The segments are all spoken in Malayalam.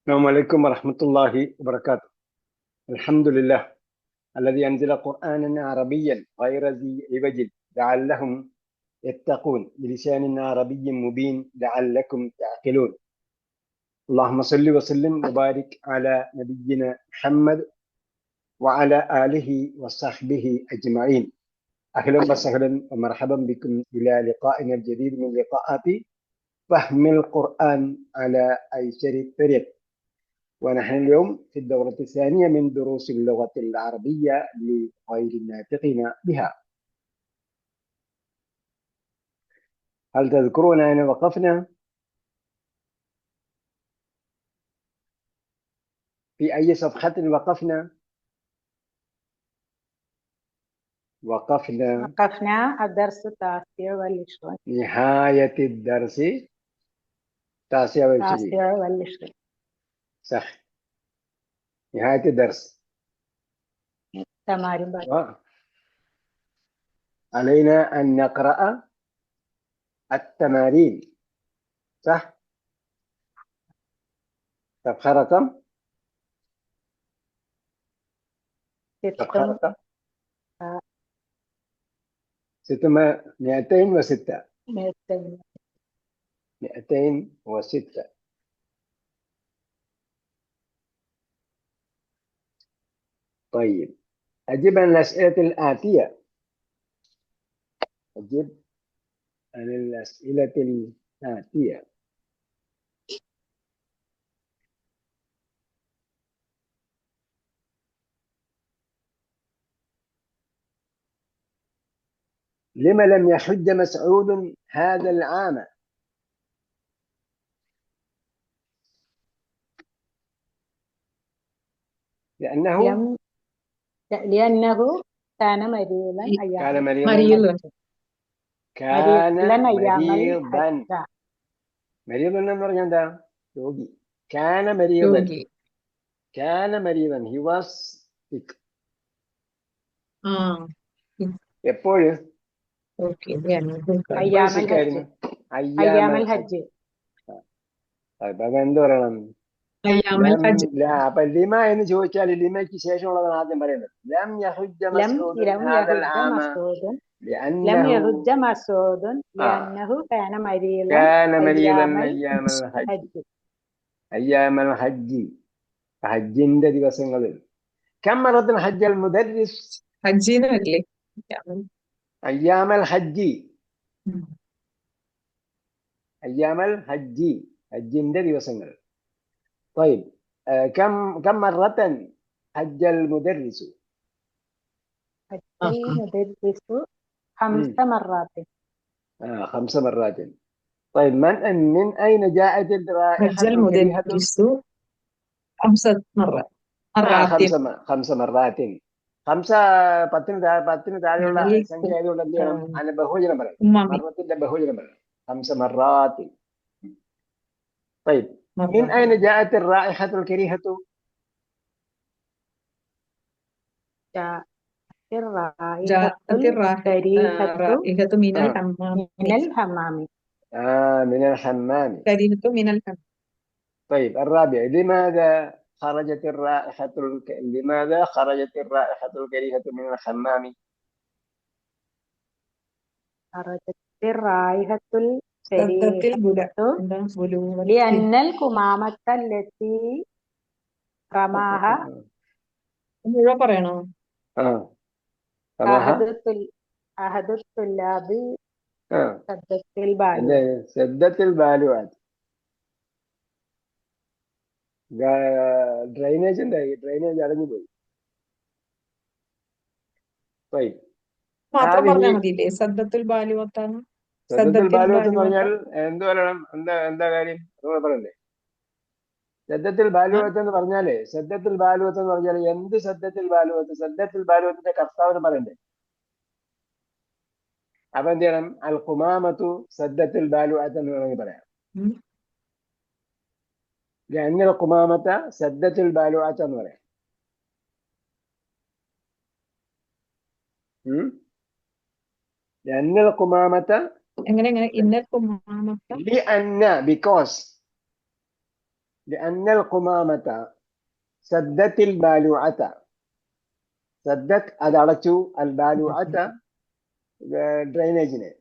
السلام عليكم ورحمة الله وبركاته. الحمد لله الذي أنزل قرآنا عربيا غير ذي عوج لعلهم يتقون بلسان عربي مبين لعلكم تعقلون. اللهم صل وسلم وبارك على نبينا محمد وعلى آله وصحبه أجمعين. أهلا وسهلا ومرحبا بكم إلى لقائنا الجديد من لقاءات فهم القرآن على أيسر الطريق. ونحن اليوم في الدورة الثانية من دروس اللغة العربية لغير الناطقين بها. هل تذكرون أين وقفنا؟ في أي صفحة وقفنا؟ وقفنا الدرس التاسع والعشرين. نهاية الدرس التاسع والعشرين. صح، نهاية الدرس. تمارين. علينا أن نقرأ التمارين. صح؟ صفحة رقم 206. طيب، أجب عن الأسئلة الآتية. أجب عن الأسئلة الآتية. لما لم يحج مسعود هذا العام؟ لأنه كان مريضا كان مريضا. He was sick. എപ്പോഴും أيام الحج. എന്ത് പറയണം? അപ്പൊ ലിമ എന്ന് ചോദിച്ചാൽ ലിമയ്ക്ക് ശേഷമുള്ളതാണ് ആദ്യം പറയുന്നത്. ലം യഹുജ്ജ മസ്ഊദുൻ ഹാദൽ ആമ ലഅന്നഹു കാന മരീദൻ അയ്യാമൽ ഹജ്ജ്. ഹജ്ജിന്റെ ദിവസങ്ങളിൽ. കം മറത്തൻ ഹജ്ജൽ മുദർരിസ്? അയ്യാമൽ ഹജ്ജി. ഹജ്ജിന്റെ ദിവസങ്ങൾ. طيب كم مرة حج المدرس؟ 5 مرات. 5 مرات. طيب من أين جاءت الرائحة حج المدرس 5 مرات. 5 مرات. 5 10 താഴെയുള്ള സംഖ്യ ആയതുകൊണ്ട് എന്ത് ചെയ്യണം? അതിന്റെ ബഹുവചനം പറയണം. മറത്തിന്റെ ബഹുവചനം പറയണം. 5 مرات. طيب من أين جاءت الرائحة الكريهة؟ جاءت الرائحة من الحمام. من الحمام. كريهة من الحمام. طيب الرابع، لماذا خرجت الرائحة الكريهة من الحمام؟ خرجت الرائحة لأن القمامة التي رماها أحد الطلاب سدت البالوعات. ഡ്രൈനേജ് ഉണ്ടായി, ഡ്രൈനേജ് അടഞ്ഞു പോയി. സദ്ദത്തുൽ ബാലുവത്ത് എന്ന് പറഞ്ഞാൽ എന്ത് പറയണം? എന്താ കാര്യം പറയണ്ടേ? സദ്ദത്തുൽ ബാലുവത്ത് എന്ന് പറഞ്ഞാല് എന്ത് സദ്ദത്തുൽ ബാലുവത്തിന്റെ കർത്താവിന് പറയണ്ടേ? അപ്പൊ എന്ത് ചെയ്യണം? അൽ ഖുമാമത്തു സദ്ദത്തുൽ ബാലുവത്ത് എന്ന് വേണമെങ്കിൽ പറയാം. ലഅന്നൽ ഖുമാമത സദ്ദത്തുൽ ബാലുവത്ത് എന്ന് പറയാം. ലഅന്നൽ ഖുമാമത എങ്ങനെ ഇന്നൽ ഖുമാമത لأن because അന്നൽ ഖുമാമത സദ്ദത്തിൽ ബാലുഅത. സദ്ദത്ത് അത് അടച്ചു, അൽ ബാലുഅത ഡ്രൈനേജിനെ.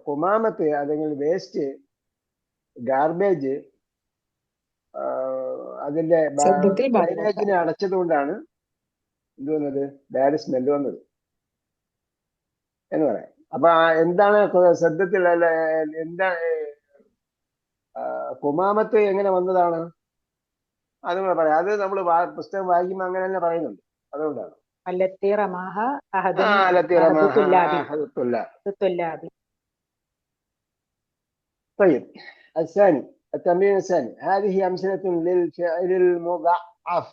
ഖുമാമത്ത് അല്ലെങ്കിൽ വേസ്റ്റ്, ഗാർബേജ് അതിന്റെ സദ്ദത്തിൽ ഡ്രൈനേജിനെ അടച്ചത് കൊണ്ടാണ് എന്ത് വന്നത്? ബാഡ് സ്മെല്ല് വന്നത് എന്ന് പറയാം. അപ്പൊ എന്താണ് സദ്ദത്തിൽ എന്താ ഖുമാമത്ത് എങ്ങനെ വന്നതാണ് അതുകൂടെ പറയാം. അത് നമ്മൾ പുസ്തകം വായിക്കുമ്പോൾ അങ്ങനെ തന്നെ പറയുന്നുണ്ട്. അതുകൊണ്ടാണ് التي رماها أحد التي أحد رماها الطلاب أحد الطلاب. الطلاب. طيب الثاني، التمرين الثاني، هذه أمثلة للفعل المضاعف.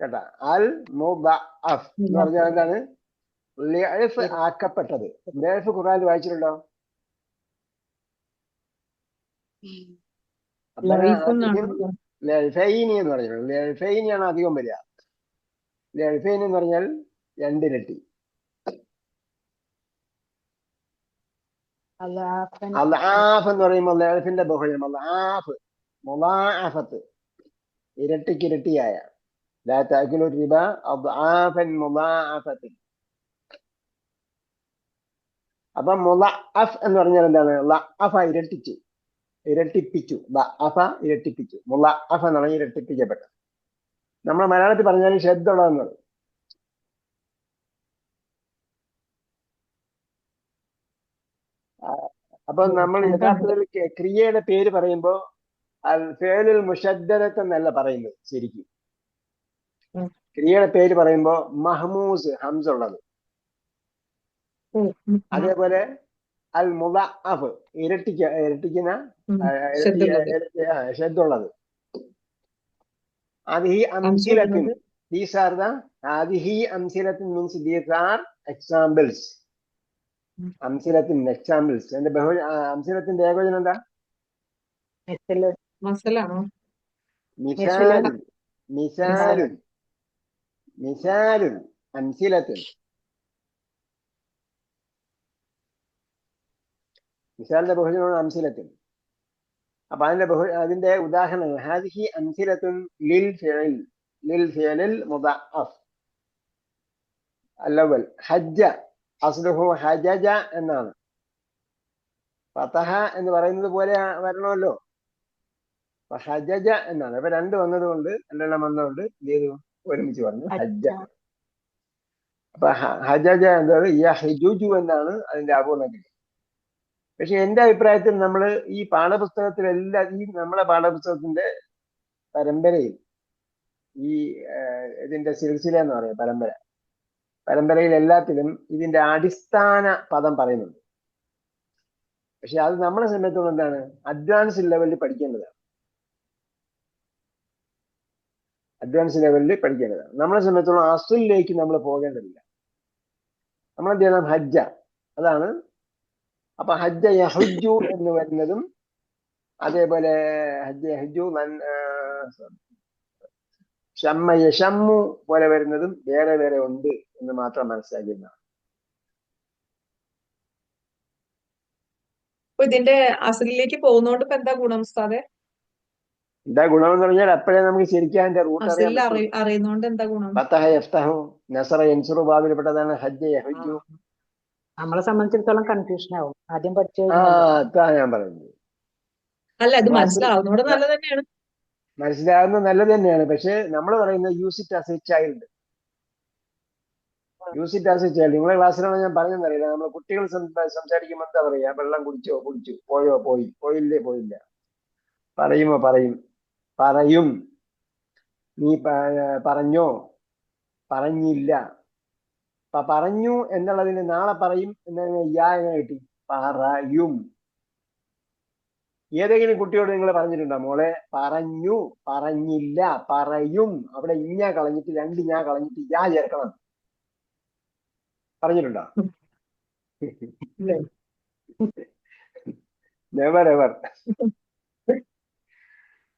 കേട്ടാ, അൽ മുദഅഫ് എന്ന് പറഞ്ഞാൽ എന്താണ്? ലിഅഫ് ആക്കപ്പെട്ടത്. ലിഅഫ് ഖുർആനിൽ വായിച്ചിട്ടുണ്ടോ? ലിഅഫൈനി എന്ന് പറഞ്ഞിട്ടുണ്ട്. ലിഅഫൈനിയാണ് അധികം വരിക. ലിഅഫൈനി എന്ന് പറഞ്ഞാൽ രണ്ടിരട്ടി. അൽആഫ് എന്ന് പറയുമ്പോൾ ലിഅഫിന്റെ ബഹുവചനം അൽആഫ്, മുളാഅഫത്ത്, ഇരട്ടിക്കിരട്ടിയായ. ലാ തഅകുലു റിബ അദ്ആഫൻ മുളാഅഫത്തിൻ. അപ്പൊ മുളഅഫ് എന്ന് പറഞ്ഞാൽ എന്താണ്? ലഅഫ ഇരട്ടിച്ചു, ഇരട്ടിപ്പിച്ചു. ലഅഫ ഇരട്ടിപ്പിച്ചു. മുളഅഫ എന്ന് പറഞ്ഞാൽ ഇരട്ടിപ്പിക്കപ്പെട്ട. നമ്മൾ മലയാളത്തിൽ പറഞ്ഞാൽ ഷദ്ദുള്ളതെന്ന് പറയും. അപ്പൊ നമ്മൾ യഥാർത്ഥത്തിൽ ക്രിയയുടെ പേര് പറയുമ്പോ അൽ ഫിഅലുൽ മുശദ്ദദത്ത് എന്നല്ല പറയുന്നത്. ശരിക്കും ക്രിയയുടെ പേര് പറയുമ്പോ മഹ്മൂസ്, ഹംസ ഉള്ളത്. അതേപോലെ അൽ മുളഅഫ് ഇരട്ടിക്കുന്ന ഷദ്ദുള്ളത്. هذه أمثلة. These are the هذه أمثلة means these are examples. അംസിലത്തിൻ എക്സാമ്പിൾസ്. എന്റെ അംസിലത്തിന്റെ ഏകോചനം എന്താ? മസലാണോ? മിസാലുൻ, മിസാലുൻ, മിസാലുൻ, അംസിലത്തിൻ. മിസാലിന്റെ ബഹുജനമാണ് അംസിലത്തിൻ. അപ്പൊ അതിന്റെ ഉദാഹരണങ്ങൾ ഹാദിഹി അംസിലത്തുൻ ലിൽ ഫിഅൽ, ലിൽ ഫിഅലിൽ മുദഅഫ്. അല്ലവൽ ഹജ്ജ അസ്ലുഹു ഹജജ എന്നാണ്. ഫതഹ എന്ന് പറയുന്നത് പോലെ വരണമല്ലോ. ഹജജ എന്നാണ്. അപ്പൊ രണ്ട് വന്നതുകൊണ്ട്, രണ്ടെണ്ണം വന്നതുകൊണ്ട് എന്ത് ചെയ്തു? ഒരുമിച്ച് പറഞ്ഞു ഹജ്ജ. അപ്പൊ ഹജജ എന്താണ്? യഹ്ജുജു എന്നാണ് അതിന്റെ അപൂർണ്ണത്തിൽ. പക്ഷെ എന്റെ അഭിപ്രായത്തിൽ നമ്മൾ ഈ പാഠപുസ്തകത്തിലെല്ലാം, ഈ നമ്മളെ പാഠപുസ്തകത്തിന്റെ പരമ്പരയിൽ, ഈ ഇതിന്റെ സിൽസില എന്ന് പറയും പരമ്പരയിൽ എല്ലാത്തിലും ഇതിന്റെ അടിസ്ഥാന പദം പറയുന്നുണ്ട്. പക്ഷെ അത് നമ്മളെ സംബന്ധിച്ചോളം എന്താണ്? അഡ്വാൻസ് ലെവലിൽ പഠിക്കേണ്ടതാണ്. അഡ്വാൻസ് ലെവലിൽ പഠിക്കേണ്ടതാണ്. നമ്മളെ സംബന്ധിച്ചോളം അസുലിലേക്ക് നമ്മൾ പോകേണ്ടതില്ല. നമ്മൾ എന്ത് ചെയ്യണം? ഹജ്ജ, അതാണ്. അപ്പൊ ഹജ്ജ യഹുജു എന്ന് വരുന്നതും, അതേപോലെ ഹജ്ജ യഹുജു ഷമ്മ യശമ്മു പോലെ വരുന്നതും വേറെ വേറെ ഉണ്ട് എന്ന് മാത്രം മനസ്സിലാക്കിയിരുന്നതാണ്. ഇതിന്റെ അസലിലേക്ക് പോകുന്നോണ്ട് ഇപ്പൊ എന്താ ഗുണം ഉസ്താദെ? എന്താ ഗുണമെന്ന് പറഞ്ഞാൽ അപ്പോഴേ നമുക്ക് ശരിക്കും അതിന്റെ റൂട്ട് അറിയുന്നോണ്ട് എന്താ ഗുണം? ഫതഹ യഫ്തഹു, നസറ യൻസുറു ബാബിൽപ്പെട്ടതാണ് ഹജ്ജ യഹുജു. നമ്മളെ സംബന്ധിച്ചിടത്തോളം കൺഫ്യൂഷൻ ആവും ആദ്യം പഠിച്ചു. അതാ ഞാൻ പറയുന്നത്. അല്ല, ഇത് മനസ്സിലാവുന്നോട് നല്ലത് തന്നെയാണ്. മനസ്സിലാകുന്നത് നല്ലത് തന്നെയാണ്. പക്ഷെ നമ്മൾ പറയുന്നത് use it as A child. Use it as A child. നിങ്ങളെ ക്ലാസ്സിലാണ് ഞാൻ പറഞ്ഞെന്നറിയില്ല. നമ്മൾ കുട്ടികൾ സംസാരിക്കുമ്പോൾ എന്താ പറയാ? വെള്ളം കുടിച്ചോ? കുടിച്ചു. പോയോ? പോയി. പോയില്ലേ? പോയില്ല. പറയുമോ? പറയും. നീ പറഞ്ഞോ? പറഞ്ഞില്ല. പറഞ്ഞു എന്നുള്ളതിന് നാളെ പറയും എന്ന എങ്ങനെ കിട്ടി? പറയും. ഏതെങ്കിലും കുട്ടിയോട് നിങ്ങൾ പറഞ്ഞിട്ടുണ്ടോ? മോളെ പറഞ്ഞു, പറഞ്ഞില്ല, പറയും. അവിടെ ഇഞ്ഞ കളഞ്ഞിട്ട് രണ്ട് ഞാ കളഞ്ഞിട്ട് യാ ചേർക്കണം. പറഞ്ഞിട്ടുണ്ടോ? Never ever.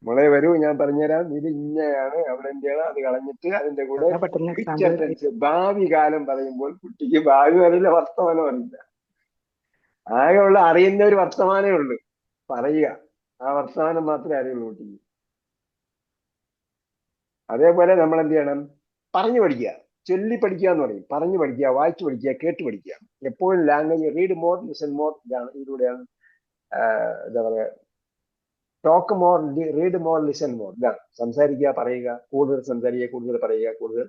മോളെ വരൂ, ഞാൻ പറഞ്ഞുതരാം. ഇത് ഇഞ്ഞയാണ്, അവിടെ എന്താണ്, അത് കളഞ്ഞിട്ട് അതിന്റെ കൂടെ ഫ്യൂച്ചർ ടെൻസ്, ഭാവി കാലം പറയുമ്പോൾ കുട്ടിക്ക് ഭാവി അറിയില്ല, വർത്തമാനം അറിയില്ല. ആകെ ഉള്ള അറിയുന്ന ഒരു വർത്തമാനമേ ഉള്ളൂ. പറയുക. ആ വർത്തമാനം മാത്രമേ അറിയുള്ളൂ കുട്ടിക്ക്. അതേപോലെ നമ്മൾ എന്ത് ചെയ്യണം? പറഞ്ഞു പഠിക്കുക, ചൊല്ലി പഠിക്കുക എന്ന് പറയും. പറഞ്ഞു പഠിക്കുക, വായിച്ചു പഠിക്കുക, കേട്ട് പഠിക്കുക. എപ്പോഴും language read more listen more, ഇതിലൂടെയാണ് എന്താ പറയുക, talk more read more listen more. ഇതാണ് സംസാരിക്കുക, പറയുക, കൂടുതൽ സംസാരിക്കുക, കൂടുതൽ പറയുക, കൂടുതൽ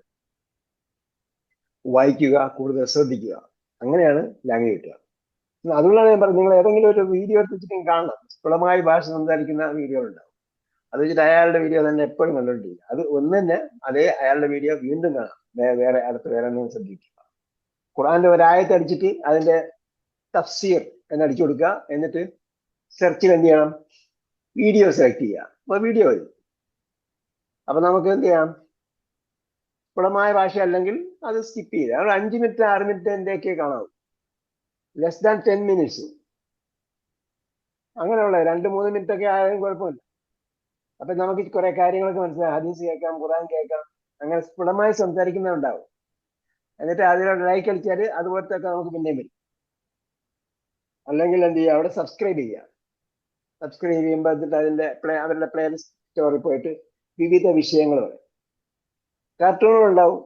വായിക്കുക, കൂടുതൽ ശ്രദ്ധിക്കുക. അങ്ങനെയാണ് ലാംഗ്വേജ് കിട്ടുക. അതുകൊണ്ടാണ് ഞാൻ പറഞ്ഞത്, നിങ്ങൾ ഏതെങ്കിലും ഒരു വീഡിയോ എടുത്തിട്ട് കാണണം, സ്ഥൂലമായി ഭാഷ സംസാരിക്കുന്ന വീഡിയോ ഉണ്ടാവും. അത് വെച്ചിട്ട് അയാളുടെ വീഡിയോ തന്നെ എപ്പോഴും കണ്ടുകൊണ്ടിരിക്കുക. അത് ഒന്ന് തന്നെ അതേ അയാളുടെ വീഡിയോ വീണ്ടും കാണാം, വേറെ വേറെ ഒന്നും ശ്രദ്ധിക്കുക. ഖുർആന്റെ ഒരായത്ത് അടിച്ചിട്ട് അതിന്റെ തഫ്സീർ എന്നടിച്ചു കൊടുക്കുക. എന്നിട്ട് സെർച്ചിൽ എന്ത് ചെയ്യണം? വീഡിയോ സെലക്ട് ചെയ്യുക. അപ്പൊ വീഡിയോ വരും. അപ്പൊ നമുക്ക് എന്ത് ചെയ്യാം? സ്ഥൂലമായ ഭാഷ അല്ലെങ്കിൽ അത് സ്കിപ്പ് ചെയ്യുക. അത് 5 മിനിറ്റ് 6 മിനിറ്റിന്റെയൊക്കെ കാണാവും, ലെസ് ദാൻ 10 മിനിറ്റ്സ്. അങ്ങനെയുള്ള 2-3 മിനിറ്റ് ഒക്കെ ആയാലും കുഴപ്പമില്ല. അപ്പൊ നമുക്ക് കുറെ കാര്യങ്ങളൊക്കെ മനസ്സിലാവും. ഹദീസ് കേൾക്കാം, ഖുർആൻ കേൾക്കാം. അങ്ങനെ സ്ഥൂലമായി സംസാരിക്കുന്നുണ്ടാവും. എന്നിട്ട് അതിലൂടെ ലൈക്ക് അടിച്ചാൽ അതുപോലത്തെ ഒക്കെ നമുക്ക് പിന്നെയും വരും. അല്ലെങ്കിൽ എന്ത് ചെയ്യുക? അവിടെ സബ്സ്ക്രൈബ് ചെയ്യുക. സബ്സ്ക്രൈബ് ചെയ്യുമ്പോൾ എന്നിട്ട് അവരുടെ പ്ലേ സ്റ്റോറിൽ പോയിട്ട് വിവിധ വിഷയങ്ങൾ വരും. കാർട്ടൂണുകൾ ഉണ്ടാവും,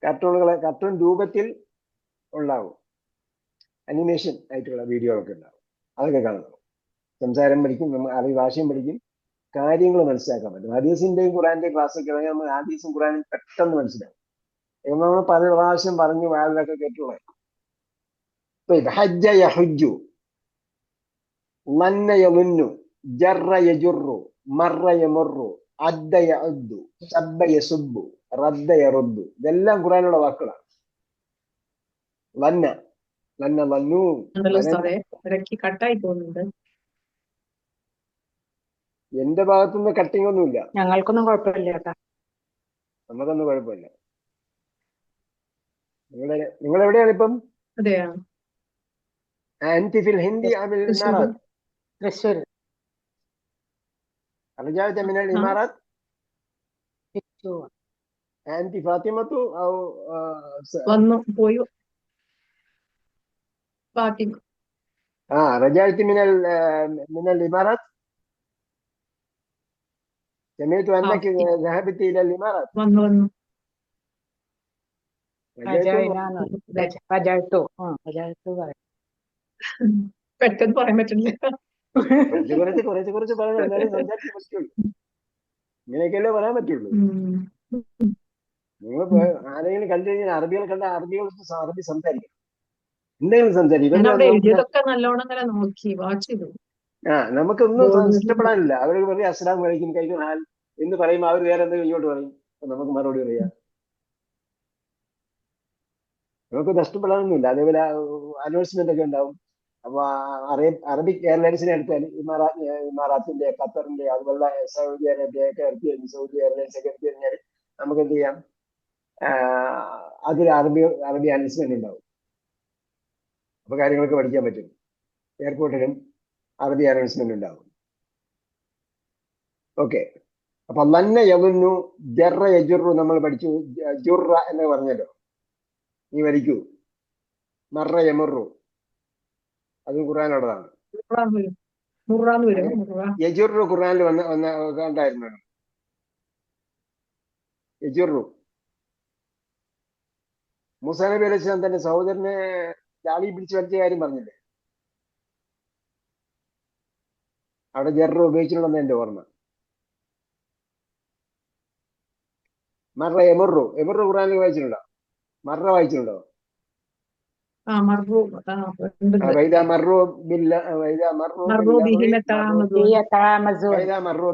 കാർട്ടൂൺ രൂപത്തിൽ ഉണ്ടാവും, അനിമേഷൻ ആയിട്ടുള്ള വീഡിയോകളൊക്കെ ഉണ്ടാവും. അതൊക്കെ കാണണം. സംസാരം പഠിക്കും, നമ്മൾ ഭാഷയും പഠിക്കും, കാര്യങ്ങൾ മനസ്സിലാക്കാൻ പറ്റും. ഹദീസിന്റെയും ഖുറാന്റെയും ക്ലാസ്സൊക്കെ ആണെങ്കിൽ നമ്മൾ ഹദീസും ഖുറാനും പെട്ടെന്ന് മനസ്സിലാവും. നമ്മൾ പല പ്രാവശ്യം പറഞ്ഞു വാഴലൊക്കെ കേട്ടുള്ള ഹജ്ജ യഹുജ്ജു, ലന്ന യലുന്നു, ജറ യജുറു, മറ യമുറു, അദ്ദ യഅദ്ദു, സബ്ബ യസുബ്ബു, റദ്ദ യറുദ്ദു. ഇതെല്ലാം ഖുറാനുള്ള വാക്കുകളാണ്. ലന്ന ലന്നു, ഇടയ്ക്ക് കട്ടായി പോകുന്നുണ്ട്. എന്റെ ഭാഗത്തുനിന്ന് കട്ടിങ് ഒന്നുമില്ല, ഞങ്ങൾക്കൊന്നും കുഴപ്പമില്ല കേട്ടാ. നമുക്കൊന്നും കുഴപ്പമില്ല. നിങ്ങൾ എവിടെയാണ് ഇപ്പം? അതെയാ, أنت في الهند أم الإمارات؟ തൃശ്ശൂർ. رجعت من الإمارات؟ തൃശ്ശൂർ. أنت فاطمة أو വന്നു പോയി ഫാത്തിമ. رجعت من الإمارات؟ سمعت أنك ذهبت إلى الإمارات. വന്നു റജഅ്തു പറയും. പെട്ടെന്ന് പറയാൻ പറ്റില്ല. കുറച്ച് പറഞ്ഞു, എന്നാലും സംസാരിക്കാൻ പറ്റുള്ളൂ. ഇങ്ങനെയൊക്കെയല്ലേ പറയാൻ പറ്റുള്ളൂ. നിങ്ങൾ ആരെങ്കിലും കണ്ടു കഴിഞ്ഞാൽ അറബികൾ കണ്ട അറബി സംസാരിക്കണം, എന്തെങ്കിലും സംസാരിക്കും. എഴുതിയതൊക്കെ നല്ലോണം അങ്ങനെ നോക്കി വാച്ച് ചെയ്തു. നമുക്കൊന്നും ഇഷ്ടപ്പെടാനില്ല. അവർ പറയും അസ്സലാമു അലൈക്കും കൈഫ് ഹാൽ എന്ന് പറയുമ്പോൾ അവർ വേറെ എന്തെങ്കിലും ഇങ്ങോട്ട് പറയും, നമുക്ക് മറുപടി പറയാം. നമുക്ക് നഷ്ടപ്പെടാനൊന്നുമില്ല. അതേപോലെ അനൗൺസ്മെന്റ് ഒക്കെ ഉണ്ടാവും. അപ്പൊ അറബിക് എയർലൈൻസിനെ എടുത്താൽ ഇമാറാത്തിന്റെ, ഖത്തറിന്റെ, അതുപോലെ സൗദി അറേബ്യ ഒക്കെ എടുത്തു കഴിഞ്ഞ്, സൗദി എയർലൈൻസ് ഒക്കെ എടുത്തു കഴിഞ്ഞാൽ നമുക്ക് എന്ത് ചെയ്യാം? അതിൽ അറബി അനൗൺസ്മെന്റ് ഉണ്ടാവും. അപ്പൊ കാര്യങ്ങളൊക്കെ പഠിക്കാൻ പറ്റും. എയർപോർട്ടിലും അറബി അനൗൺസ്മെന്റ് ഉണ്ടാവും. ഓക്കെ. അപ്പൊ ലന്ന യവുന്നു, ജറ യജുറു നമ്മൾ പഠിച്ചു. ജുറ എന്ന് പറഞ്ഞല്ലോ, നീ വരിക്കൂ. മറ യമറു, അത് ഖുർആനുള്ളതാണ്. യജുറു ഖുർആനിൽ കണ്ടായിരുന്നു. യജുറു മൂസാ നബി അലൈഹി സ്വലാം തന്റെ സഹോദരനെ ജാലി പിടിച്ചു വലിച്ച കാര്യം പറഞ്ഞില്ലേ? അവിടെ ജറ ഉപയോഗിച്ചിട്ടുണ്ടെന്ന് എന്റെ ഓർമ്മ. മറ യമറു, യമറു ഖുർആനിൽ വായിച്ചിട്ടുണ്ടോ? മറ വായിച്ചിട്ടുണ്ടോ? وإذا مروا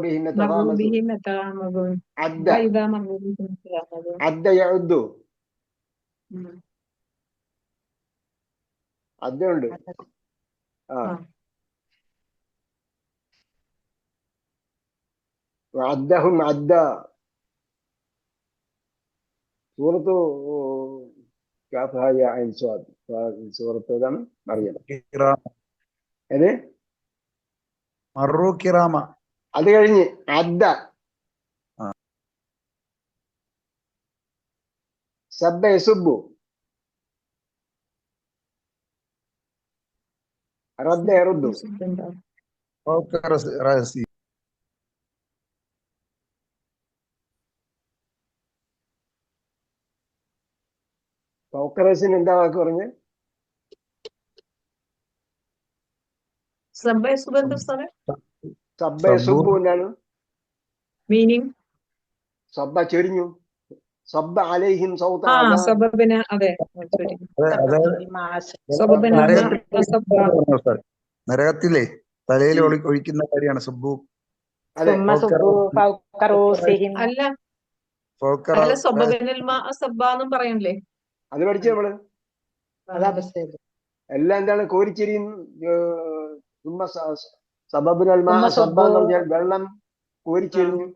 بهم يتغامزون. عد يعد. ഉണ്ട്. عدهم عدا. സൂറത്ത് സൂറത്ത് മറിയം. അത് കഴിഞ്ഞ് അദ്ദ, സബ്ബ യസുബ്ബു, റദ്ദ യറുദ്ദു. فوق رأسي. ഫൗക്കറസിന് എന്താ വാക്ക് പറഞ്ഞ്? സബ്ബ സുബന്ത സാറേ സബ്ബ സബ്ബു യസുബ്ബു എന്താണ്? മീനിങ് സബ്ബ ചൊരിഞ്ഞു. സബ്ബ അലൈഹിം സൗത ആ അദാബ്. സബബിന് അതെ ശരി അതായത് സബബിന് നരകത്തിൽ സബ്ബ ഉസ്താദ്, നരകത്തിലെ തലയിൽ ഉം. ഒഴിക്കുന്ന കാര്യമാണ് സുബ്ബു. അതെ സുമ്മ സുബ്ബു ഫൗക റൂസിഹിം. അല്ല ഫൗക അല്ല റഅസ്. സബബിനിൽ മാ സബ്ബ എന്നും പറയണില്ലേ? അത് പഠിച്ചു നമ്മള്. അതാ ബസ്സേല്. എല്ലാം എന്താണ്? കോരിച്ചെരിയും. സുമ്മ സബബുൽ മാ സുമ്മ സബ്ബ സുബ്ബു എന്ന് പറഞ്ഞാൽ വെള്ളം കോരിച്ചെരിഞ്ഞു.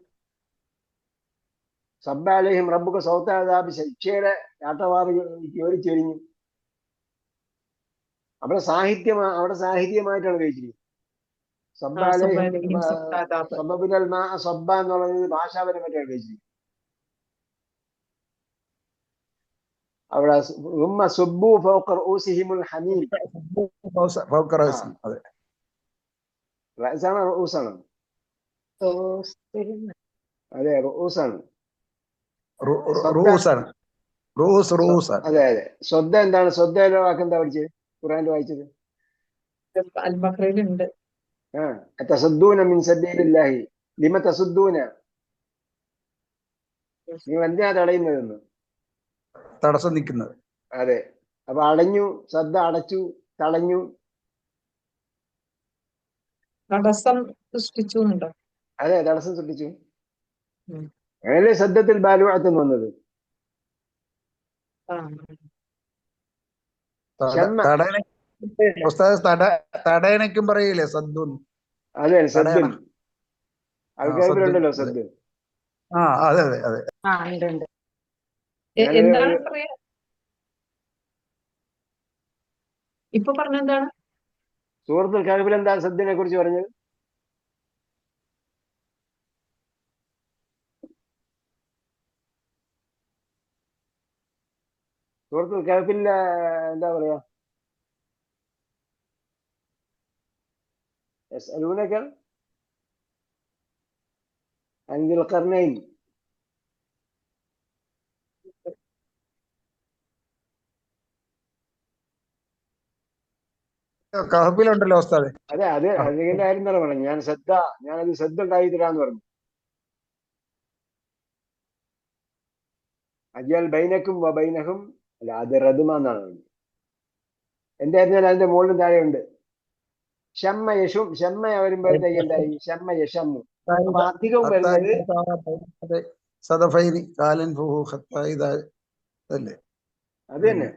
സബ്ബ അലൈഹിം റബ്ബുക സൗത അദാബ്, ശിക്ഷയുടെ ചാട്ടവാറ് കോരിച്ചെരിഞ്ഞു. അവിടെ സാഹിത്യമായിട്ടാണ് കഴിച്ചിരിക്കുന്നത്. സബ്ബ അലൈഹിം സബ്ബ സബ്ബ സബബുൽ മാ സബ്ബ എന്ന് പറയുന്നത് ഭാഷാപരമായിട്ടാണ് കഴിച്ചിരിക്കുന്നത്. അവിടെ ഉമ്മ സുബ്ബു ഫൗഖ റഊസിഹിമുൽ ഹമീം. ഫൗക റഅസി. അതെ, റഅസാണ് റഊസാണ്? റൂസിഹിം. അതെ റഊസാണ്. റൂസാണ്. റൂസാണ്. അതെ അതെ. സ്വദ്ദ എന്താണ്? സ്വദ്ദയുടെ വാക്ക് എന്താ പഠിച്ചത്? ഖുർആനിൽ വായിച്ചത്? അൽ ബഖറയിലുണ്ട്. തസദ്ദൂന മിൻ സബീലില്ലാഹി ലിമ തസദ്ദൂന. നിങ്ങൾ എന്തിനാ തടയുന്നതെന്ന്. തടസ്സം നിൽക്കുന്നത്. അതെ. അപ്പൊ അടഞ്ഞു, സദ്ദ അടച്ചു, തടഞ്ഞു. തടസ്സം സൃഷ്ടിച്ചു എന്നുണ്ടോ? അതെ, തടസ്സം സൃഷ്ടിച്ചു. ഉം. അങ്ങനല്ലേ സദ്ദത്തിൽ ബാലുഅത്തെന്ന് വന്നത്. ആ. ഷമ്മ. തടയണയ്ക്കും പറയില്ലേ സദ്ദുൻ? അതെ സദ്ദുൻ. തടയണ. അൽഗൈബിലുണ്ടല്ലോ സദ്ദ്. അതെ അതെ അതെ. ആ ഉണ്ട് ഉണ്ട്. എന്താണ് പറയാ ഇപ്പൊ പറഞ്ഞെന്താണ്? സൂറത്തുൽ കഹ്ഫിൽ എന്താ സദ്ദിനെ കുറിച്ച് പറഞ്ഞത്? സൂറത്തുൽ കഹ്ഫിൽ എന്താ പറയാ? യസ്അലൂനക അൻ ദിൽ ഖർനൈൻ. കഹ്ഫിലുണ്ടല്ലോ ഉസ്താദേ. അതെ അതിന്റെ കാര്യം തന്നെ പറഞ്ഞു. ഞാനത് ശ്രദ്ധ ഉണ്ടായി തരാന്ന് പറഞ്ഞു. അജൽ ബൈനക്കും ബൈനഹും. അല്ല, അത് റദ്മ എന്നാണ്. എന്തായിരുന്നാലും അതിന്റെ മുകളിലും താഴെ ഉണ്ട്. ഷമ്മ യശും. ഷമ്മ വരുമ്പോഴത്തേക്ക് എന്തായി? ഷമ്മ യഷമ്മു. അപ്പൊ അധികവും വരുന്നത് സദഫൈനി കാലൻ ഫുഹു ഖത്തായിദ അല്ലേ? അത് തന്നെ.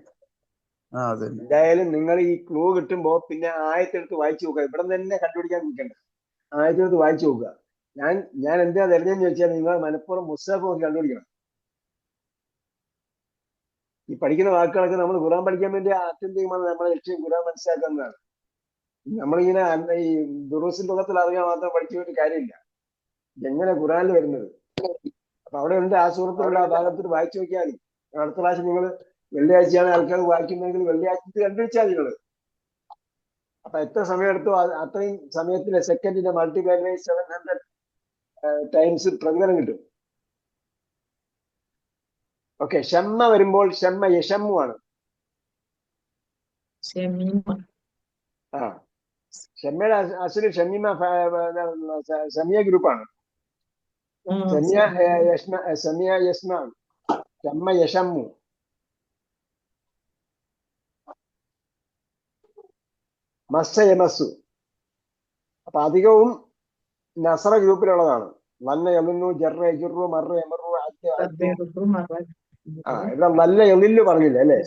അതന്നെ. എന്തായാലും നിങ്ങൾ ഈ ക്ലൂ കിട്ടുമ്പോ പിന്നെ ആയത്തെടുത്ത് വായിച്ചു നോക്കുക. ഇവിടെ തന്നെ കണ്ടുപിടിക്കാൻ നിൽക്കണ്ട. ആയത്തെടുത്ത് വായിച്ചു നോക്കുക. ഞാൻ എന്താ തെരഞ്ഞെന്ന് ചോദിച്ചാൽ നിങ്ങൾ മനഃപൂർവ്വം പുസ്തകം നോക്കി കണ്ടുപിടിക്കണം. ഈ പഠിക്കുന്ന വാക്കുകളൊക്കെ നമ്മൾ ഖുർആൻ പഠിക്കാൻ വേണ്ടി ആത്യന്തികമാണ് നമ്മുടെ ലക്ഷ്യം ഖുർആൻ മനസ്സിലാക്കുന്നതാണ്. നമ്മളിങ്ങനെ ഈ ദുറൂസിന്റെ മുഖത്തിൽ അറിയാൻ മാത്രം പഠിച്ചു പോയിട്ട് കാര്യമില്ല. എങ്ങനെ ഖുർആനിൽ വരുന്നത്. അപ്പൊ അവിടെ ഉണ്ട് ആ സൂറത്തിലുള്ള ആ ഭാഗത്തിൽ വായിച്ചു നോക്കിയാൽ മതി. അടുത്ത പ്രാവശ്യം നിങ്ങൾ വെള്ളിയാഴ്ചയാണ് ആൾക്കാർ വായിക്കുന്നതെങ്കിൽ വെള്ളിയാഴ്ച കണ്ടുപിടിച്ചാൽ നിങ്ങൾ. അപ്പൊ എത്ര സമയം എടുത്തോ അത്രയും സമയത്തിന്റെ സെക്കൻഡിന്റെ മൾട്ടിപ്ലൈ 700 ടൈംസ് പ്രതിഫലം കിട്ടും. ഓക്കെ. ഷമ്മ വരുമ്പോൾ ഷമ്മ യഷമ്മു ആണ്. ഷമ്മയുടെ അസുര ഷമീമ സമിയ ഗ്രൂപ്പാണ്. സമിയ യസ്മ. ഷമ്മ യഷമ്മു. മസ്സ യമസ്സു. അപ്പൊ അധികവും നസറ ഗ്രൂപ്പിലുള്ളതാണ്. വല്ല യമുന്നു ജറ യജുറു മറ യമറു ഇവിടെ നല്ല യമില്ലു പറഞ്ഞില്ല അല്ലേ?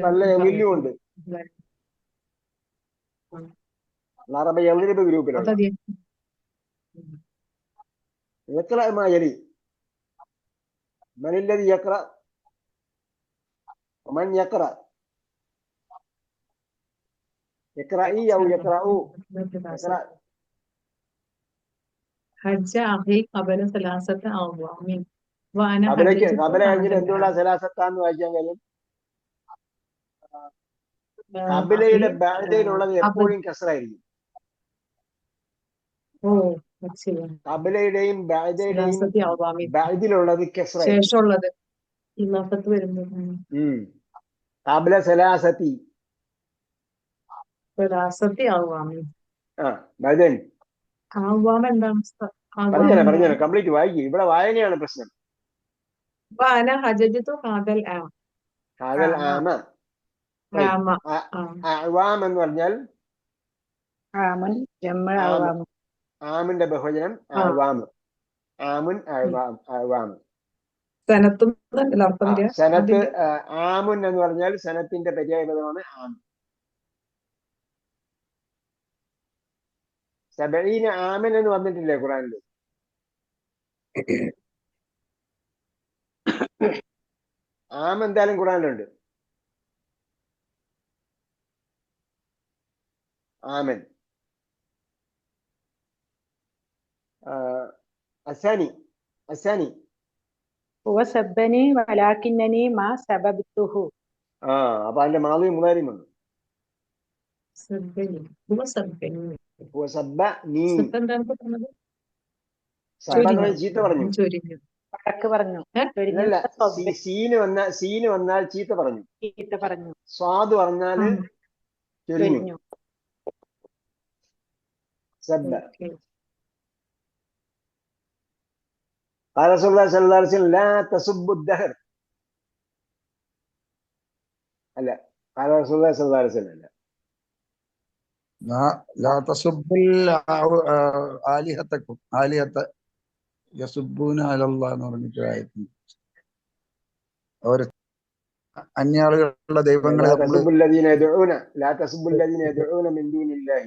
നല്ല യമില്ലും ഉണ്ട്. അറബ യമിലിബ് ഗ്രൂപ്പിലുള്ള യക്ര മായലി. മനില്ലതി യക്ര മൻ യക്ര യക്രഈ ഔ യക്രഊ. ഹജ്ജ അഹി ഖബല സലാസത അഅ്വാമിൻ വഅന ഖബല കഴിഞ്ഞിട്ട് എന്തുകൊണ്ടാ സലാസത്താന്ന് വായിക്കാൻ കാര്യം? കബിലയുടെ അഹി ബാധയിലുള്ളത് അബൻ എപ്പോഴും കസറായിരിക്കും. ഓ ശരി. കബിലയുടെയും ബാധയുടെയും സലാസത്തി അവാമി ബാധിലുള്ളത് കസറായിരിക്കും. ശേഷമുള്ളത് ഇലാഫത്ത് വരുന്നത്. കബില സലാസത്തി സലാസത്തി അവാമി. ബാധൻ ആവാം എന്താണ്? ആവാം പറഞ്ഞോ എന്താണ്? കംപ്ലീറ്റ് വായിക്കും. ഇവിടെ വായനയാണ് പ്രശ്നം. വാന ഹജജത്തു ഹാദൽ ആം. ഹാദൽ ആമ. ആമ. അവാം എന്ന് പറഞ്ഞാൽ ആമൻ ജമ്മ ആമ. ആവാമ്. ആമിന്റെ ബഹുവചനം അവാമ്. ആമുൻ അവാമ്. സനത്തും എന്നല്ല അർത്ഥം വരിക. സനത്ത് അതിന്റെ ആമുൻ എന്ന് പറഞ്ഞാൽ സനത്തിന്റെ പര്യായപദമാണ് ആം. സബഈന ആമൻ എന്ന് വന്നിട്ടില്ലേ ഖുറാനിൽ? ആം എന്തായാലും ഖുറാനിലുണ്ട്. ആമൻ. അസാനി അസാനി ഹുവ സബ്ബനി വലാകിന്നനി മാ സബബ്തുഹു. അപ്പൊ അതിന്റെ മാളി മുതാരിയും വന്നു. സബ്ബനി. ഹുവ സബ്ബനി. സബ്ബ നീ സബ്ബ എന്താണ് പറഞ്ഞത്? സബ്ബ എന്ന് പറഞ്ഞാൽ ചീത്ത പറഞ്ഞു. ചൊരിഞ്ഞു. വടക്ക് പറഞ്ഞു. അല്ല, സീന് വന്നാൽ ചീത്ത പറഞ്ഞു. ചീത്ത പറഞ്ഞു. സ്വാദ് പറഞ്ഞാല് ചൊരിഞ്ഞു. ചൊരിഞ്ഞു. സബ്ബ. ഓക്കേ. قال رسول الله صلى الله عليه وسلم لا تسبوا الدهر. അല്ല, قال رسول الله صلى الله عليه وسلم لا تسبوا آلهتكم آلهة يسبون على الله എന്ന് പറഞ്ഞിട്ട് ആയിരുന്നു. അവര് അന്യാളുകളുടെ ദൈവങ്ങളെ لا تسبوا الذين يدعون لا تسبوا الذين يدعون من دون الله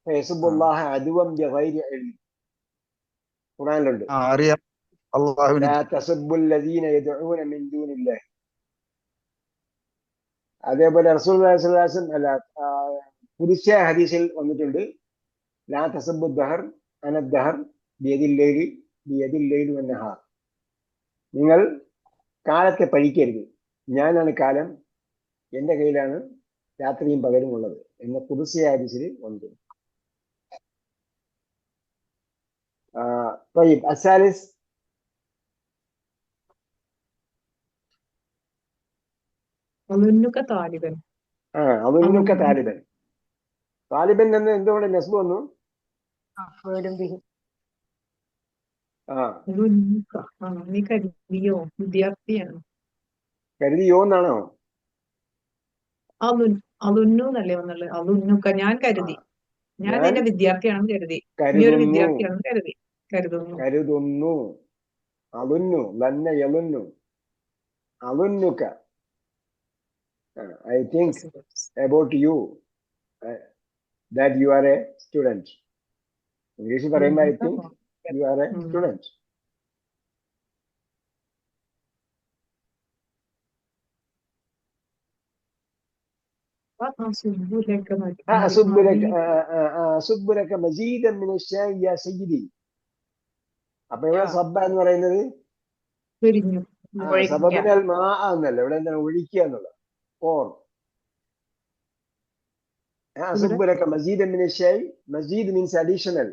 فيسبوا الله عدوا بغير علم. ഖുർആനിലുണ്ട്. അറിയാം അള്ളാഹുവിനെ. لا تسبوا الذين يدعون من دون الله. അതേപോലെ റസൂലുള്ളാഹി സ്വല്ലല്ലാഹു അലൈഹി വസല്ലം അല്ല, പുരുഷ ഹദീസിൽ വന്നിട്ടുണ്ട് ലാ തസബ്ബു ദഹർ അന ദഹർ ബിയദിൽ ലൈലി വന്നഹാർ. നിങ്ങൾ കാലത്തെ പഴിക്കരുത്, ഞാനാണ് കാലം, എന്റെ കയ്യിലാണ് രാത്രിയും പകലും ഉള്ളത് എന്ന പുരുഷ ഹദീസിൽ വന്നിട്ടുണ്ട്. طيب الثالث അളുന്നുക താലിബൻ. അളുന്നുക താലിബൻ. താലിബൻ എന്ന് എന്തുകൊണ്ട് നസ്ബ് വന്നു? മഫ്ഊലുൻ ബിഹി. അളുന്നുക. നീ കരുതിയോ? വിദ്യാർത്ഥിയാണ്. കരുതിയോ എന്നാണോ? അളുന്നു എന്നല്ലേ വന്നുള്ളത്? അളുന്നുക ഞാൻ കരുതി. ഞാൻ നിന്നെ വിദ്യാർത്ഥിയാണെന്ന് കരുതി. നീ ഒരു വിദ്യാർത്ഥിയാണെന്ന് കരുതി. കരുതുന്നു. അളുന്നു Lanna യളുന്നു. അളുന്നുക. I think about you that you are a student. ഇംഗ്ലീഷിൽ പറയുമ്പോൾ I think you are a student. أصب لك مزيدا من الشاي يا سيدي. അപ്പൊ ഇവിടെ സബ്ബ എന്ന് പറയുന്നത് സബബിനാൽ മാ എന്നല്ല, ഇവിടെ എന്താണ് ഒഴിക്കുക എന്നുള്ളത്. ഓർ أصب لك مزيدا من الشاي. مزيد means additional.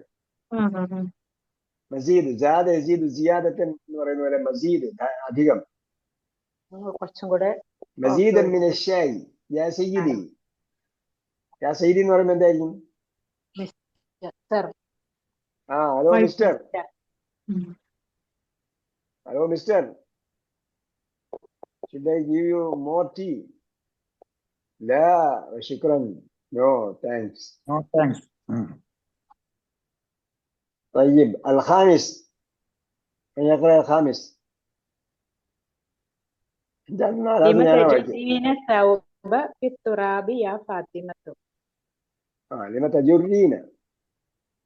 മസീദ് ജാദ യസീദു സിയാദത്തൻ എന്ന് പറയുന്ന പോലെ മസീദ് അധികം. കുറച്ചും കൂടെ മസീദൻ മിന ഷായി യാ സയ്യിദി. യാ സയ്യിദി എന്ന് പറയുമ്പോൾ എന്തായിരിക്കും? Hello mister. Hello mister, should I give you more tea? لا شكرا. No thanks. No thanks. طيب الخامس. من يقرأ الخامس؟ لم تجرين الثوب في التراب يا فاطمة. لم تجرين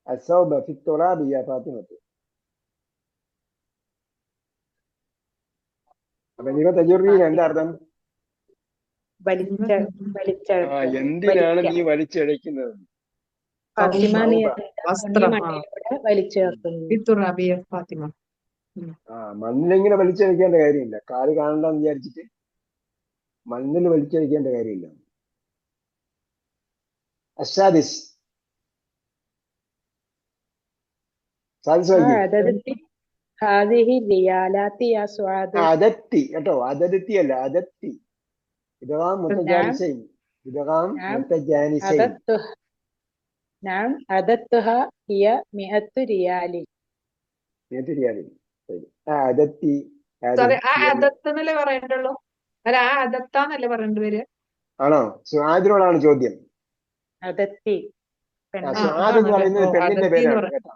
الثوب في التراب يا فاطمة. അപ്പൊ لم تجرين എന്താ അർത്ഥം? എന്തിനാണ് നീ വലിച്ചഴക്കുന്നത്? മണ്ണിലിങ്ങനെ വലിച്ചഴിക്കേണ്ട കാര്യമില്ല. കാല് കാണണ്ടെന്ന് വിചാരിച്ചിട്ട് മണ്ണിൽ വലിച്ചഴിക്കേണ്ട കാര്യമില്ല. അസാദിസ് സാദിസ് വായിക്കും. അതത്തി ഹാദിഹി റിയാലാത്തി യാ സുആദ്. അതത്തി കേട്ടോ, അതത്തി അല്ല, അതത്തി. ഇദ്ഗാം മുതജാനിസൈൻ, ഇദ്ഗാം നഅം. മുതജാനിസൈൻ. അദത്തു നഅം അദത്തുഹ ഹിയ മിഅത്തു റിയാലി. നേരത്തെ റിയാലിൽ. ശരി. അതത്തി സോറി, ആ അതത്തി അല്ല. അതത്ത് എന്നല്ലേ പറയണ്ടുള്ളൂ? അല്ല, ആ അതത്താന്നല്ലേ പറയേണ്ടി വരിക? ആണോ? സുആദിനോടാണ് ചോദ്യം. അതത്തി ആ, പെണ്ണ്. ആ, സുആദ് എന്ന് അതാണല്ലേ. പറയുന്നത് ഓ, പെണ്ണിന്റെ അതത്തി എന്ന് പേരാണ് പറയും. കേട്ടോ.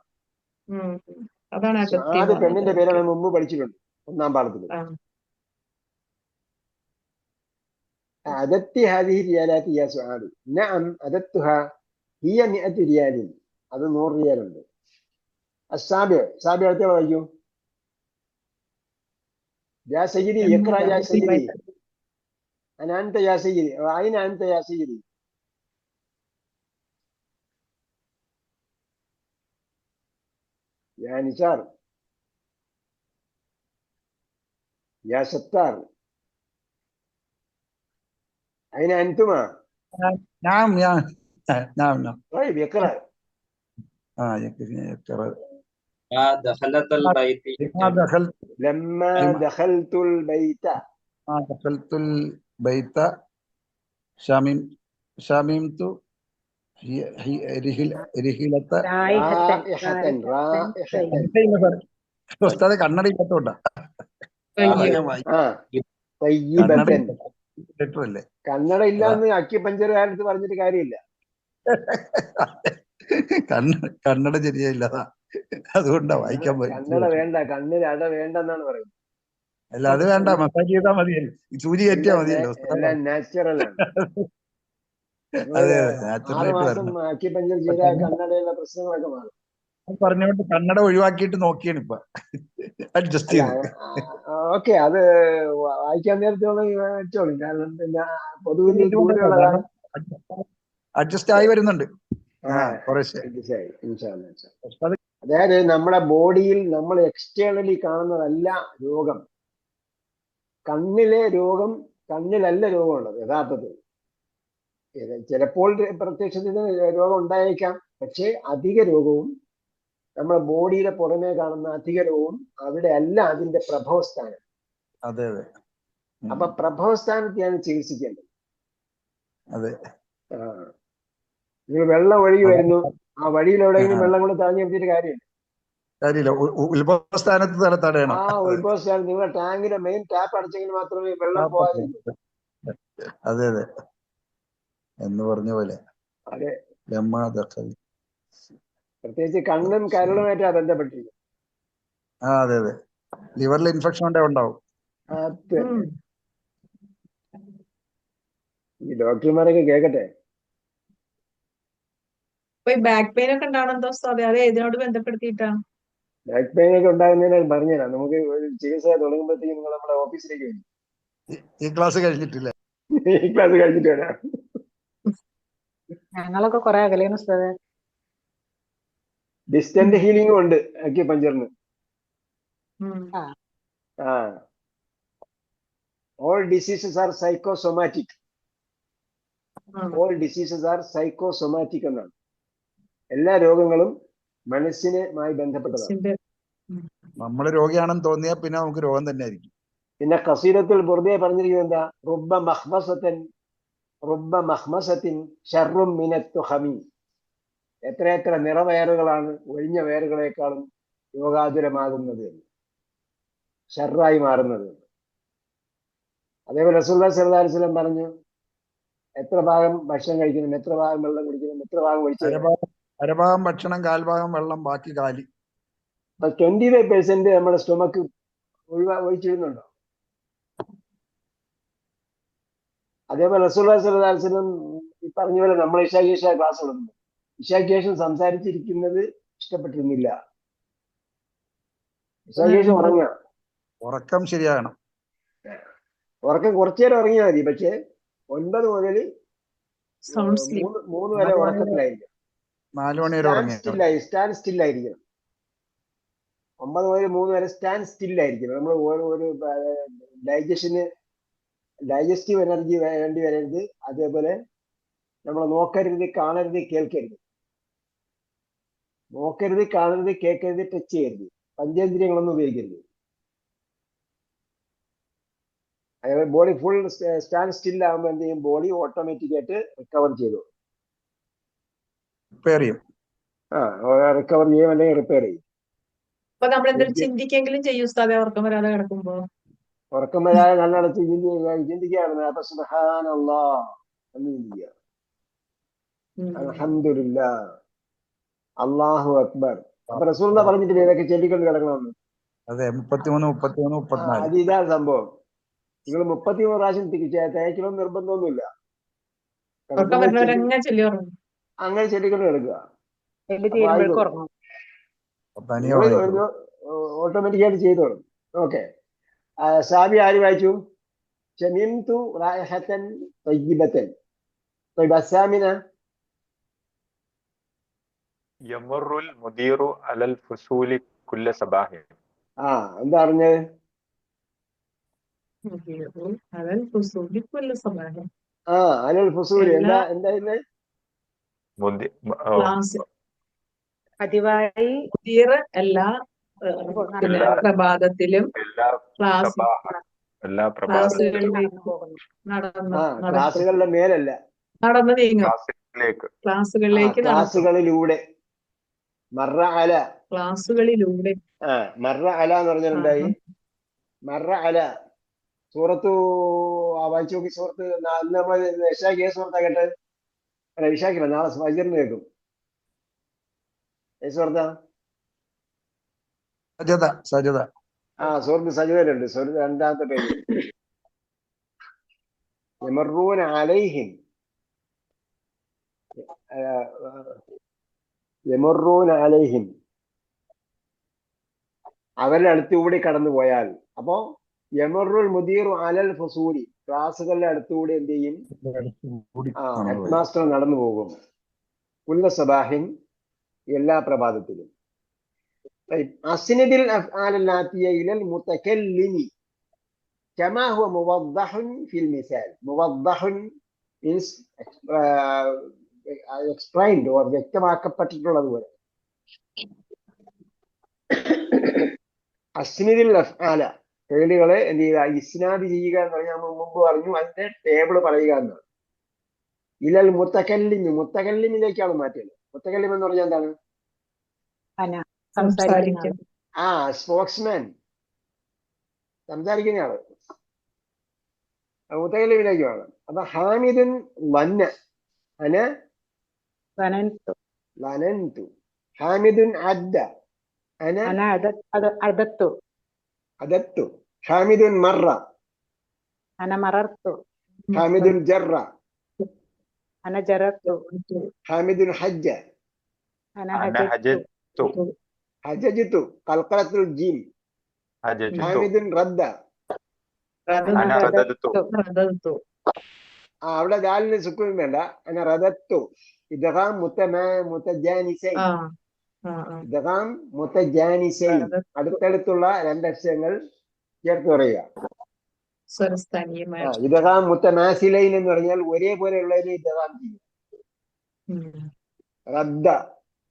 അതാണ് അതത്തി എന്ന് സുആദ് പെണ്ണിന്റെ പറഞ്ഞത്. പേരാണ്, മുമ്പ് പഠിച്ചിട്ടുണ്ട് 1-ാം പാഠത്തിൽ. ആ. അതത്തി ഹാദിഹി റിയാലാത്തി യാ സുആദ്. നഅം അദത്തുഹ ഹിയ മിഅത്തു റിയാലിൻ. അത് 100 റിയാലുണ്ട്. അസ്സാബി, സാബി അടുത്ത വായിക്കൂ. യാ സയ്യിദി ഇഖ്റ യാ സയ്യിദി. അന അൻത യാ സയ്യിദി. അയിന അൻത യാ സയ്യിദി. യാ നിസാർ, യാ സത്താർ, അയിന അൻതുമാ. نعم يا نعم نعم طيب اقرأ. يقرأ. ما دخلت البيت ما دخلت لما لما دخلت البيت. ما دخلت البيت شممت هي رحلة റായിഹത്തൻ رائحة رائحة. ഉസ്താദെ കണ്ണട ഇല്ലാത്തോണ്ടാ അയ്യോ. ഞാൻ വായിക്കും. طيبة. ലെറ്റർ അല്ലേ കന്നഡ ഇല്ലാന്ന് അക്യുപഞ്ചറുകാരടുത്ത് പറഞ്ഞിട്ട് കാര്യമില്ല. കണ്ണട ശരിയായില്ലതാ, അതുകൊണ്ടാ വായിക്കാൻ കന്നഡ വേണ്ട, കണ്ണിൽ അട വേണ്ടെന്നാണ് പറയുന്നത്. അല്ല അത് വേണ്ട, മസാജ് ചെയ്താൽ മതിയല്ലോ, സൂചി കയറ്റിയാ മതിയല്ലോ. എല്ലാം നാച്ചുറൽ ആണ്. അതെ 6 നാച്ചുറലായിട്ട് മാസം വരണം. അക്യുപഞ്ചർ ചെയ്താൽ കന്നഡയുള്ള പ്രശ്നങ്ങളൊക്കെ മാറും. പറഞ്ഞുകൊണ്ട് കണ്ണട ഒഴിവാക്കിയിട്ട് നോക്കിയാണ് ഇപ്പൊ അഡ്ജസ്റ്റ് അല്ല, ചെയ്ത്. ഓക്കെ, അത് വായിക്കാൻ നേരത്തോളം വെച്ചോളും. കാരണം പിന്നെ പൊതുവിൽ ദൂരെയുള്ള കാര്യം. അഡ്ജസ്റ്റ് ആയി വരുന്നുണ്ട്. കുറേശ്ശെ. മനസ്സിലായി. ഇൻഷാ അല്ലാഹ്. അതായത് നമ്മുടെ ബോഡിയിൽ നമ്മൾ എക്സ്റ്റേണലി കാണുന്നതല്ല രോഗം. കണ്ണിലെ രോഗം കണ്ണിലല്ല രോഗമുള്ളത് യഥാർത്ഥത്തിൽ. ചിലപ്പോൾ പ്രത്യക്ഷത്തിന് രോഗം ഉണ്ടായേക്കാം, പക്ഷേ അധിക രോഗവും നമ്മുടെ ബോഡിയുടെ പുറമേ കാണുന്ന അധിക രോഗവും അവിടെ അല്ല അതിന്റെ പ്രഭവസ്ഥാനം. അതെ അതെ. അപ്പൊ പ്രഭവസ്ഥാനത്തെയാണ് ചികിത്സിക്കേണ്ടത്. അതെ. നിങ്ങൾ വെള്ളം ഒഴുകി വരുന്നു, ആ വഴിയിൽ എവിടെയെങ്കിലും വെള്ളം കൊണ്ട് തടഞ്ഞു നിർത്തിയിട്ട് കാര്യമില്ല. ഉത്ഭവസ്ഥാനത്ത് തടയണം. ആ ഉത്ഭവസ്ഥാനം നിങ്ങളുടെ ടാങ്കിന്റെ മെയിൻ ടാപ്പ് അടച്ചെങ്കിൽ മാത്രമേ വെള്ളം പോകാതിരിക്കൂ. അതെ അതെ എന്ന് പറഞ്ഞ പോലെ. അതെ, ലമ്മാദഖൽ. പ്രത്യേകിച്ച് കണ്ണും കരളുമായിട്ടാ ബന്ധപ്പെട്ടിരിക്കും. അതെ അതെ. ലിവറിൽ ഇൻഫെക്ഷൻ ഉണ്ടാവും. അത് ഈ ഡോക്ടർമാരൊക്കെ കേൾക്കട്ടെ. ഇപ്പൊ ഈ ബാക്ക് പെയിൻ ഒക്കെ ഉണ്ടാവണമെന്തോ സാധ്യത, അത് ഇതിനോട് ബന്ധപ്പെടുത്തിയിട്ടാ? ബാക്ക് പെയിൻ ഒക്കെ ഉണ്ടാകുന്നതിന് പറഞ്ഞുതരാം. നമുക്ക് ഒരു ചികിത്സ തുടങ്ങുമ്പോഴത്തേക്കും നിങ്ങൾ നമ്മുടെ ഓഫീസിലേക്ക് വരും. ഈ ക്ലാസ് കഴിഞ്ഞിട്ടില്ല, ഈ ക്ലാസ് കഴിഞ്ഞിട്ട് വരാം. ഞങ്ങളൊക്കെ കുറെ അകലെയാണ് ഉസ്താദേ. ഡിസ്റ്റന്റ് ഹീലിംഗും ഉണ്ട് അക്യുപഞ്ചറിന്. All diseases are psychosomatic. All diseases are psychosomatic എന്നാണ്. എല്ലാ രോഗങ്ങളും മനസ്സിനുമായി ബന്ധപ്പെട്ടതാണ്. നമ്മൾ രോഗിയാണെന്ന് തോന്നിയാൽ പിന്നെ നമുക്ക് രോഗം തന്നെ ആയിരിക്കും. പിന്നെ ഖസീദത്തുൽ ബുർദയെ പറഞ്ഞിരിക്കുന്നത് എന്താ? റുബ്ബ മഖ്മസത്തിൻ ശർറും മിനത്ത് ഹമീം. എത്രയെത്ര നിറവയറുകളാണ് ഒഴിഞ്ഞ വയറുകളെക്കാളും രോഗാതുരമാകുന്നത്, ഷർറായി മാറുന്നത്. അതേപോലെ റസൂലുള്ളാഹി സ്വല്ലല്ലാഹു അലൈഹി വസല്ലം പറഞ്ഞു, എത്ര ഭാഗം ഭക്ഷണം കഴിക്കണം, എത്ര ഭാഗം വെള്ളം കുടിക്കണം, എത്ര ഭാഗം ഒഴിച്ചു. അരഭാഗം ഭക്ഷണം, കാൽഭാഗം വെള്ളം, ബാക്കി കാലി. 25% നമ്മുടെ സ്റ്റൊമക്ക് ഒഴിച്ചിരുന്നുണ്ടോ? അതേപോലെ റസൂലുള്ളാഹി സ്വല്ലല്ലാഹു അലൈഹി വസല്ലം ഈ പറഞ്ഞ പോലെ നമ്മൾ ഇശാ ക്ലാസ് കൊടുക്കുന്നു. ഇശാക്ക് ശേഷം സംസാരിച്ചിരിക്കുന്നത് ഇഷ്ടപ്പെട്ടിരുന്നില്ല. ഇശാക്ക് ശേഷം ഉറക്കം ശരിയാകണം. ഉറക്കം കുറച്ചു നേരം ഉറങ്ങിയാൽ മതി, പക്ഷെ 9 മുതൽ 3 വരെ ഉറക്കത്തിലായിരിക്കും. 4 മണി വരെ സ്റ്റാൻഡ് സ്റ്റില്ലായിരിക്കണം. 9 മുതൽ 3 വരെ സ്റ്റാൻഡ് സ്റ്റില്ലായിരിക്കണം. നമ്മൾ ഒരു ഡൈജസ്റ്റീവ് എനർജി വേണ്ടി വരരുത്. അതേപോലെ നമ്മൾ നോക്കരുത്, കാണരുത്, കേൾക്കരുത്. നോക്കരുത്, കാണരുത്, കേൾക്കരുത്, ടച്ച് ചെയ്യരുത്, പഞ്ചേന്ദ്രിയങ്ങളൊന്നും ഉപയോഗിക്കരുത്. അതായത് ബോഡി ഫുൾ സ്റ്റാൻഡ് സ്റ്റിൽ ആകുമ്പോൾ എന്ത് ചെയ്യും? ബോഡി ഓട്ടോമാറ്റിക് ആയിട്ട് റിക്കവർ ചെയ്തു. റിപ്പയർ ചെയ്യും. റിക്കവർ ചെയ്യും, അല്ലെങ്കിൽ റിപ്പയർ ചെയ്യും. അപ്പൊ നമ്മൾ എന്തെങ്കിലും ചിന്തിക്കെങ്കിലും ചെയ്യും ഉസ്താദെ ഉറക്കം വരാതെ കിടക്കുമ്പോ? ഉറക്കം വരാതെ നല്ലടത്ത് ചിന്തിക്കുകയാണ്. അപ്പൊ സുബ്ഹാനല്ലാഹ് എന്ന് ചിന്തിക്കുക, അൽഹംദുലില്ലാഹ്, അല്ലാഹു അക്ബർ. അപ്പൊ റസൂലുള്ളാഹി പറഞ്ഞിട്ട് ഇതൊക്കെ ചൊല്ലിക്കൊണ്ട് കിടക്കണമെന്ന്. അതെ, 33, 34, 34. അത് ഇതാണ് സംഭവം. നിങ്ങൾ 33 പ്രാവശ്യം തേക്കണമെന്ന് നിർബന്ധമൊന്നുമില്ല. ഉറക്കം വരുന്നവരങ്ങനെ ചൊല്ലി ഉറങ്ങും. അങ്ങനെ ചൊല്ലിക്കൊണ്ട് കിടക്കുക. തീരുമ്പോഴേക്കും ഉറങ്ങും. തനിയെ ഉണങ്ങിക്കോളും. ഓട്ടോമാറ്റിക്കായിട്ട് ചെയ്തോളും. ഓക്കെ, സാബി ആര് വായിച്ചു? ശമീംതു റായിഹത്തൻ തയ്യിബത്തൻ. അസാമിന യമറുൽ മുദീറു അലൽ ഫുസൂലി കുല്ല സബാഹി. എന്താ പറഞ്ഞത്? അലൽ ഫുസൂലി കുല്ല സബാഹി. അലൽ ഫുസൂലി എന്താ പതിവായി മുദീർ എല്ലാ പ്രഭാതത്തിലും ക്ലാസുകളുടെ മേലല്ല, നടന്നു നീങ്ങും ക്ലാസുകളിലൂടെ. മറ അല, ക്ലാസുകളിലൂടെ. മറ അല എന്ന് പറഞ്ഞാൽ എന്തായി? മറ അല സൂറത്തു വായിച്ചു നോക്കി. സൂറത്ത് ഇഷാക്ക് ഏത് സൂറത്താ കേട്ടത്? അല്ല, ഇഷാക്കില്ല, നാളെ ഫജ്റിന് കേൾക്കും. ഏത് സൂറത്താ? സജദ. സൂറത്ത് സജദയിലുണ്ട്. സൂറത്ത് 2-ാമത്തെ പേജ്. യമറൂന അലൈഹിം, യമറൂന അലൈഹിം, അവരുടെ അടുത്തുകൂടി കടന്നു പോയാൽ. അപ്പോ യമറുൽ മുദീറു അലൽ ഫുസൂലി, ക്ലാസുകളുടെ അടുത്തുകൂടി എന്ത് ചെയ്യും? ഹെഡ് മാസ്റ്റർ നടന്നു പോകും. കുല്ല സബാഹിൻ, എല്ലാ പ്രഭാതത്തിലും. അസ്നിദിൽ അഫ്ആൽ ആതിയ ഇലൽ മുതകല്ലിമി കമാ ഹുവ മുവദ്ദഹുൻ ഫിൽ മിസാൽ. മുവദ്ദഹുൻ means explained or വ്യക്തമാക്കപ്പെട്ടിട്ടുള്ളതുപോലെ. അസ്നിദിൽ അഫ്ആല, ഫേലുകളെ എന്ത് ചെയ്യുക? ഇസ്നാദ് ചെയ്യുക എന്ന് പറഞ്ഞാൽ നമ്മൾ മുമ്പ് പറഞ്ഞു, അതിന്റെ ടേബിൾ പറയുക എന്നാണ്. ഇലൽ മുത്തകല്ലിമി, മുത്തകല്ലിമിലേക്കാണ് മാറ്റുന്നത്. മുത്തകല്ലിം എന്ന് പറഞ്ഞാൽ എന്താണ്? സ്പോക്സ്മാൻ, സംസാരിക്കുന്ന ആള്, മുത്തകല്ലിമിലേക്ക് വേണം. അപ്പൊ ഹാമിദുൻ വന്ന അന ലനന്തു, ഹാമിദുൻ അദ്ദ അന അദത്തു, അദത്തു, ഹാമിദുൻ മറ അന മറർത്തു, ഹാമിദുൻ ജറ അന ജറത്തു, ഹാമിദുൻ ഹജ്ജ അന ഹജ്ജത്തു, ഖൽഖലത്തുൽ ജീം, ഹാമിദുൻ റദ്ദ അന അവിടെ ദാലിന് സുക്കൂൻ വേണ്ട. അന റദത്തു. ഇദ്ഗാം മുതജാനിസൈൻ, ഇദ്ഗാം മുതജാനിസൈൻ, അടുത്തടുത്തുള്ള രണ്ടക്ഷരങ്ങൾ ചേർത്ത് പറയുക. ഇദ്ഗാം മുതമാസിലൈൻ എന്ന് പറഞ്ഞാൽ ഒരേപോലെയുള്ളതിനെ ഇദ്ഗാം ചെയ്യും. റദ്ദ,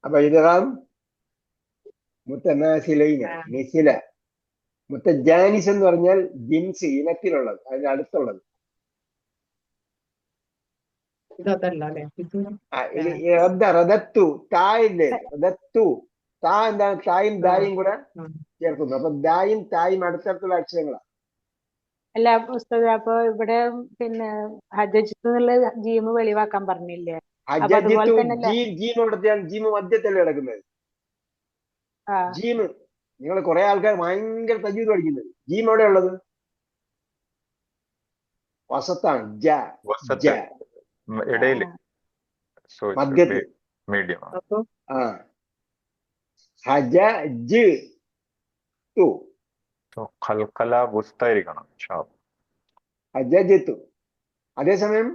അപ്പൊ ഇദ്ഗാം മുതമാസിലൈൻ, മിസില. മുതജാനിസ് എന്ന് പറഞ്ഞാൽ ജിൻസ്, ഇനത്തിലുള്ളത്, അതിന്റെ അടുത്തുള്ളത്. റദത്തു, തായില്ലേ? റദത്തു, താ എന്താണ്? തായും ദായും കൂടെ ചേർക്കുന്നു. അപ്പൊ ദായും തായും അടുത്തടുത്തുള്ള അക്ഷരങ്ങളാണ്. അല്ല പുസ്തകം. അപ്പൊ ഇവിടെ പിന്നെ ഹജ്ജത്ത് എന്നുള്ള ജീമ് വെളിവാക്കാൻ പറഞ്ഞില്ലേ? ജീമ് മധ്യത്തല്ലേ കിടക്കുന്നത്? ജീമ്, നിങ്ങൾ കുറെ ആൾക്കാർ ഭയങ്കര തജ്വീദ് പഠിക്കുന്നത്. ജീം എവിടെ ഉള്ളത്? വസത്താണ്. മധ്യത്തിൽ. അതേസമയം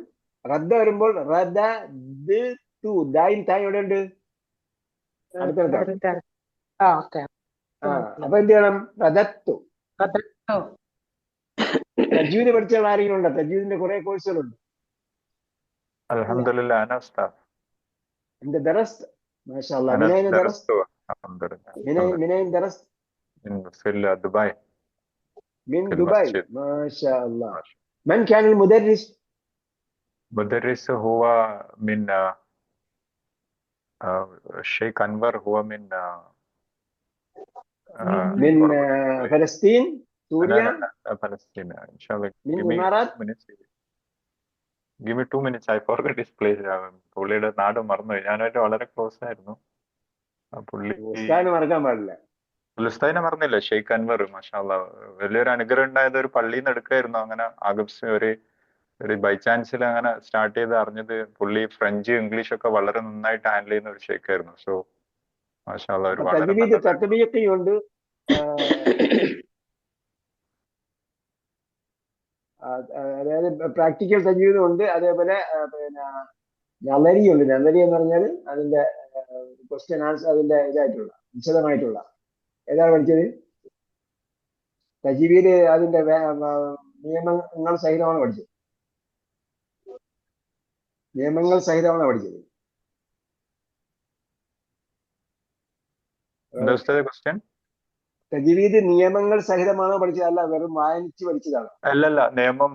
റദ്ദ വരുമ്പോൾ ദായും തായും എവിടെ ഉണ്ട്? അടുത്തടുത്താണ്. അപ്പൊ എന്ത് ചെയ്യണം? റദത്തു. തജ്വീദ് പഠിച്ച ആരെങ്കിലും ഉണ്ടോ? തജ്വീദിന്റെ കുറെ കോഴ്സുകളുണ്ട്. Alhamdulillah, أنا أستاذ. أنت درست؟ ما شاء الله. أنا من أين درست؟ درست الحمد لله. من أين درست؟ في دبي من في دبي. المسجد. ما شاء الله. ما شاء من كان المدرس؟ الله. مدرس هو من الشيخ أنور، هو من من قرب- فلسطين، لا سوريا، فلسطين. إن شاء الله. من Give me الإمارات. 2 minutes. Give me 2 minutes. I forgot his place. പുള്ളിയുടെ നാട് മറന്നുപോയി. ഞാനായിട്ട് വളരെ ക്ലോസ് ആയിരുന്നു. പുള്ളി ഉസ്താദിനെ മറക്കാൻ പാടില്ല. ഉസ്താദിനെ മറന്നില്ല. ഷെയ്ഖ് അൻവർ, മാഷാഅല്ലാ, വലിയൊരു അനുഗ്രഹം ഉണ്ടായത് ഒരു പള്ളിയിൽ നിന്ന് എടുക്കായിരുന്നു. അങ്ങനെ ആഗസ്റ്റ് ഒരു ബൈ ചാൻസിൽ അങ്ങനെ സ്റ്റാർട്ട് ചെയ്ത് അറിഞ്ഞത് പുള്ളി ഫ്രഞ്ച് ഇംഗ്ലീഷ് ഒക്കെ വളരെ നന്നായിട്ട് ഹാൻഡിൽ ചെയ്യുന്ന ഒരു ഷെയ്ഖായിരുന്നു. സോ മാഷാഅല്ലാ, ഒരു വളരെ നല്ല തത്ബീഖിയുണ്ട്, അതായത് പ്രാക്ടിക്കൽ തജ്വീദും ഉണ്ട്, അതേപോലെ പിന്നെ നളരിയുണ്ട്. നളരി എന്ന് പറഞ്ഞാൽ അതിന്റെ ക്വസ്റ്റ്യൻ ആൻസർ, അതിന്റെ ഇതായിട്ടുള്ള വിശദമായിട്ടുള്ള. ഏതാണ് പഠിച്ചത്? തജ്വീദ് അതിന്റെ നിയമങ്ങൾ സഹിതമാണ് പഠിച്ചത്. നിയമങ്ങൾ സഹിതമാണ് പഠിച്ചത്. ക്വസ്റ്റ്യൻ തജ്വീദ് നിയമങ്ങൾ സഹിതമാണോ പഠിച്ചത്? അല്ല, വെറും വായിച്ച് പഠിച്ചതാണ്? അല്ലല്ല, നിയമം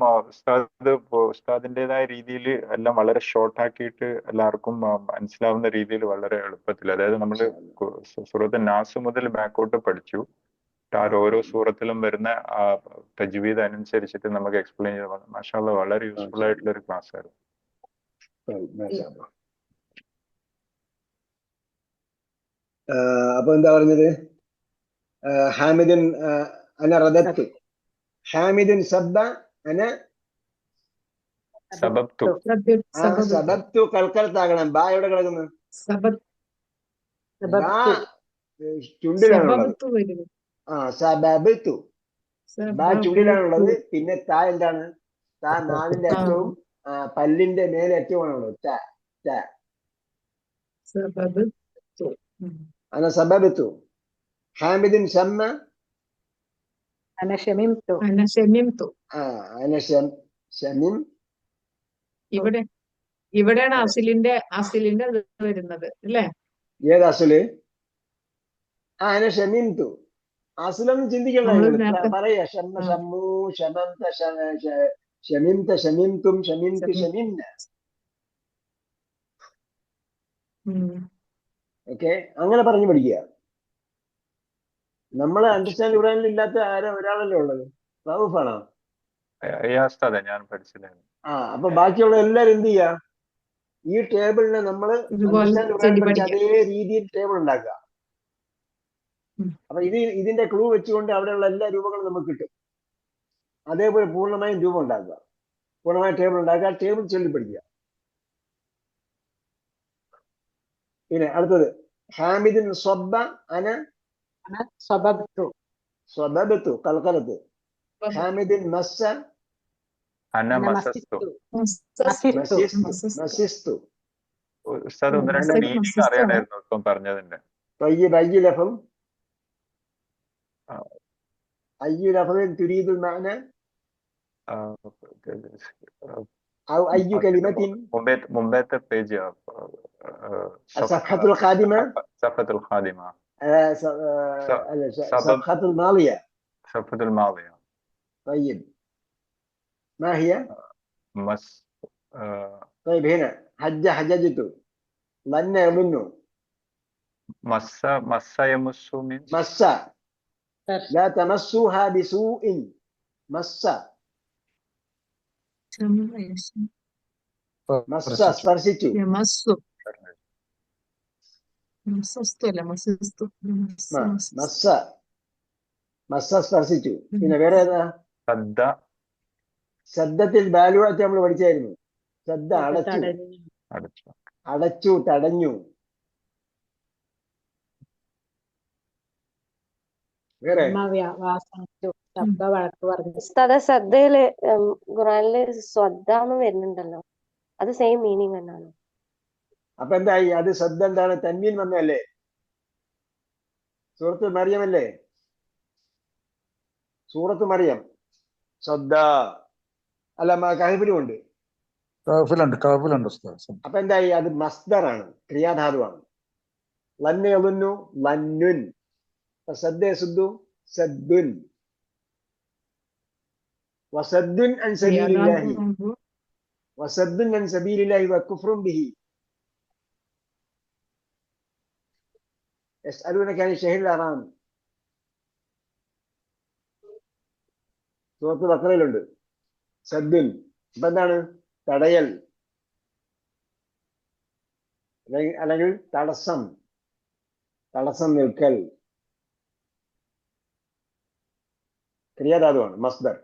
ഉസ്താദിന്റേതായ രീതിയിൽ എല്ലാം വളരെ ഷോർട്ട് ആക്കിയിട്ട് എല്ലാവർക്കും മനസ്സിലാവുന്ന രീതിയിൽ വളരെ എളുപ്പത്തിൽ, അതായത് നമ്മൾ സൂറത്ത് നാസ് മുതൽ ബാക്കോട്ട് പഠിച്ചു. ഓരോ സൂറത്തിലും വരുന്ന തജ്വീദ് അനുസരിച്ചിട്ട് നമുക്ക് എക്സ്പ്ലെയിൻ ചെയ്ത് മാഷാഅല്ലാ വളരെ യൂസ്ഫുൾ ആയിട്ടുള്ള ഒരു ക്ലാസ് ആയിരുന്നു. അപ്പൊ എന്താ പറഞ്ഞത്? ഹാമിദുൻ അന റദത്തു, ഹാമിദുൻ സബ്ബ അന സബബ്തു. കൽക്കലത്താകണം. ബാ എവിടെ കിടക്കുന്നു? ചുണ്ടിലാണുള്ളത്. സബബ്തു, ബാ ചുണ്ടിലാണുള്ളത്. പിന്നെ താ എന്താണ്? താ നാവിന്റെ അറ്റവും പല്ലിന്റെ മേലെ അറ്റവുമാണുള്ളത്. അന സബബ്തു. ഹാമിദുൻ ഷമ്മ അന ഷമിംതു. അന ഷമിം. ഇവിടെയാണ് അസിലിന്റെ വരുന്നത് അല്ലേ? ഏത് അസുല്? അന ഷമിംതു. അസുലൊന്നും ചിന്തിക്കണ്ട. പറയാ ഷമ്മ ഷമ്മു ഷമംത ഷമിംത ഷമിംതും ഷമിംതു ഷമിംന. ഓക്കെ, അങ്ങനെ പറഞ്ഞു പഠിക്കുക. നമ്മളെ അണ്ടർസ്റ്റാൻഡ് ഖുർആനിൽ ഇല്ലാത്ത ഒരാളല്ലേ ഉള്ളത്? റഊഫാണോ? ഞാൻ പഠിച്ചില്ല. അപ്പൊ ബാക്കിയുള്ള എല്ലാരും എന്ത് ചെയ്യാ? ഈ ടേബിളിനെ നമ്മൾ അണ്ടർസ്റ്റാൻഡ് ഖുർആൻ പഠിച്ച അതേ രീതിയിൽ ടേബിൾ ഉണ്ടാക്കുക. അപ്പൊ ഇതിന്റെ ക്ലൂ വെച്ചുകൊണ്ട് അവിടെയുള്ള എല്ലാ രൂപങ്ങളും നമുക്ക് കിട്ടും. അതേപോലെ പൂർണ്ണമായും രൂപം ഉണ്ടാക്കുക, പൂർണ്ണമായും ടേബിൾ ഉണ്ടാക്കുക, ടേബിൾ ചൊല്ലി പഠിക്കുക. പിന്നെ അടുത്തത് ഹാമിദിൻ സ്വബ്ബ അന സ്വബബത്തു കൽക്കലത്ത്. ഹാമിദിൻ മസ്സ അന മസസ്തു. മസിസ്തു. ഉസ്താദ് ഒന്ന് രണ്ട് മീനിങ് അറിയണമായിരുന്നു ഇപ്പം പറഞ്ഞതിന്റെ. അയ്യു ലഫം അയ്യു ലഫം തുരീദുൽ മഅന ഔ അയ്യു കലിമത്തിൻ. മുമ്പത്തെ പേജ് സഫഹത്തുൽ ഖാദിമ. صفحة الماضية. صفحة الماضية. طيب ما هي؟ طيب هنا حججت، ظن يظن. مس يمس من مس. لا تمسوها بسوء. مس സ്പർശിച്ചു. സ്പർശിച്ചു. പിന്നെ വേറെ ഏതാ? ശബ്ദത്തിൽ ബാലുവാറ്റ് നമ്മൾ പഠിച്ചായിരുന്നു. ശ്രദ്ധ അടച്ചു തടഞ്ഞു. വേറെ ശ്രദ്ധയില് ഖുറാനില് ശ്രദ്ധാന്ന് വരുന്നുണ്ടല്ലോ, അത് സെയിം മീനിങ് തന്നെയാണ്. അപ്പൊ എന്തായി? അത് ശ്രദ്ധ എന്താണ്? തൻവീൻ വന്നല്ലേ? സൂറത്ത് മറിയമല്ലേ? സൂറത്ത് മറിയം ശ്രദ്ധ അല്ല, കഹ്ഫിലും ഉണ്ട്. കഫിലുണ്ട് ഉസ്താദ്. അപ്പൊ എന്തായി? അത് മസ്ദറാണ്, ക്രിയാധാതുവാണ്. ലന്ന് യളുന്നു ലന്നുൻ. സദ്ദ യസുദ്ദു സദ്ദുൻ. വസദ്ദുൻ അൻ സബീലില്ലാഹി വസദ്ദുൻ അൻ സബീലില്ലാഹി വകുഫ്റുൻ ബിഹി. യസ്അലൂനക അനി ശഹ്രിൽ ഹറാം. സൂറത്തുൽ ബഖറയിലുണ്ട് സദ്ദുൻ. ഇപ്പൊ എന്താണ്? തടയൽ, അല്ലെങ്കിൽ തടസ്സം നിൽക്കൽ. ക്രിയാധാതുവാണ്, മസ്ദർ.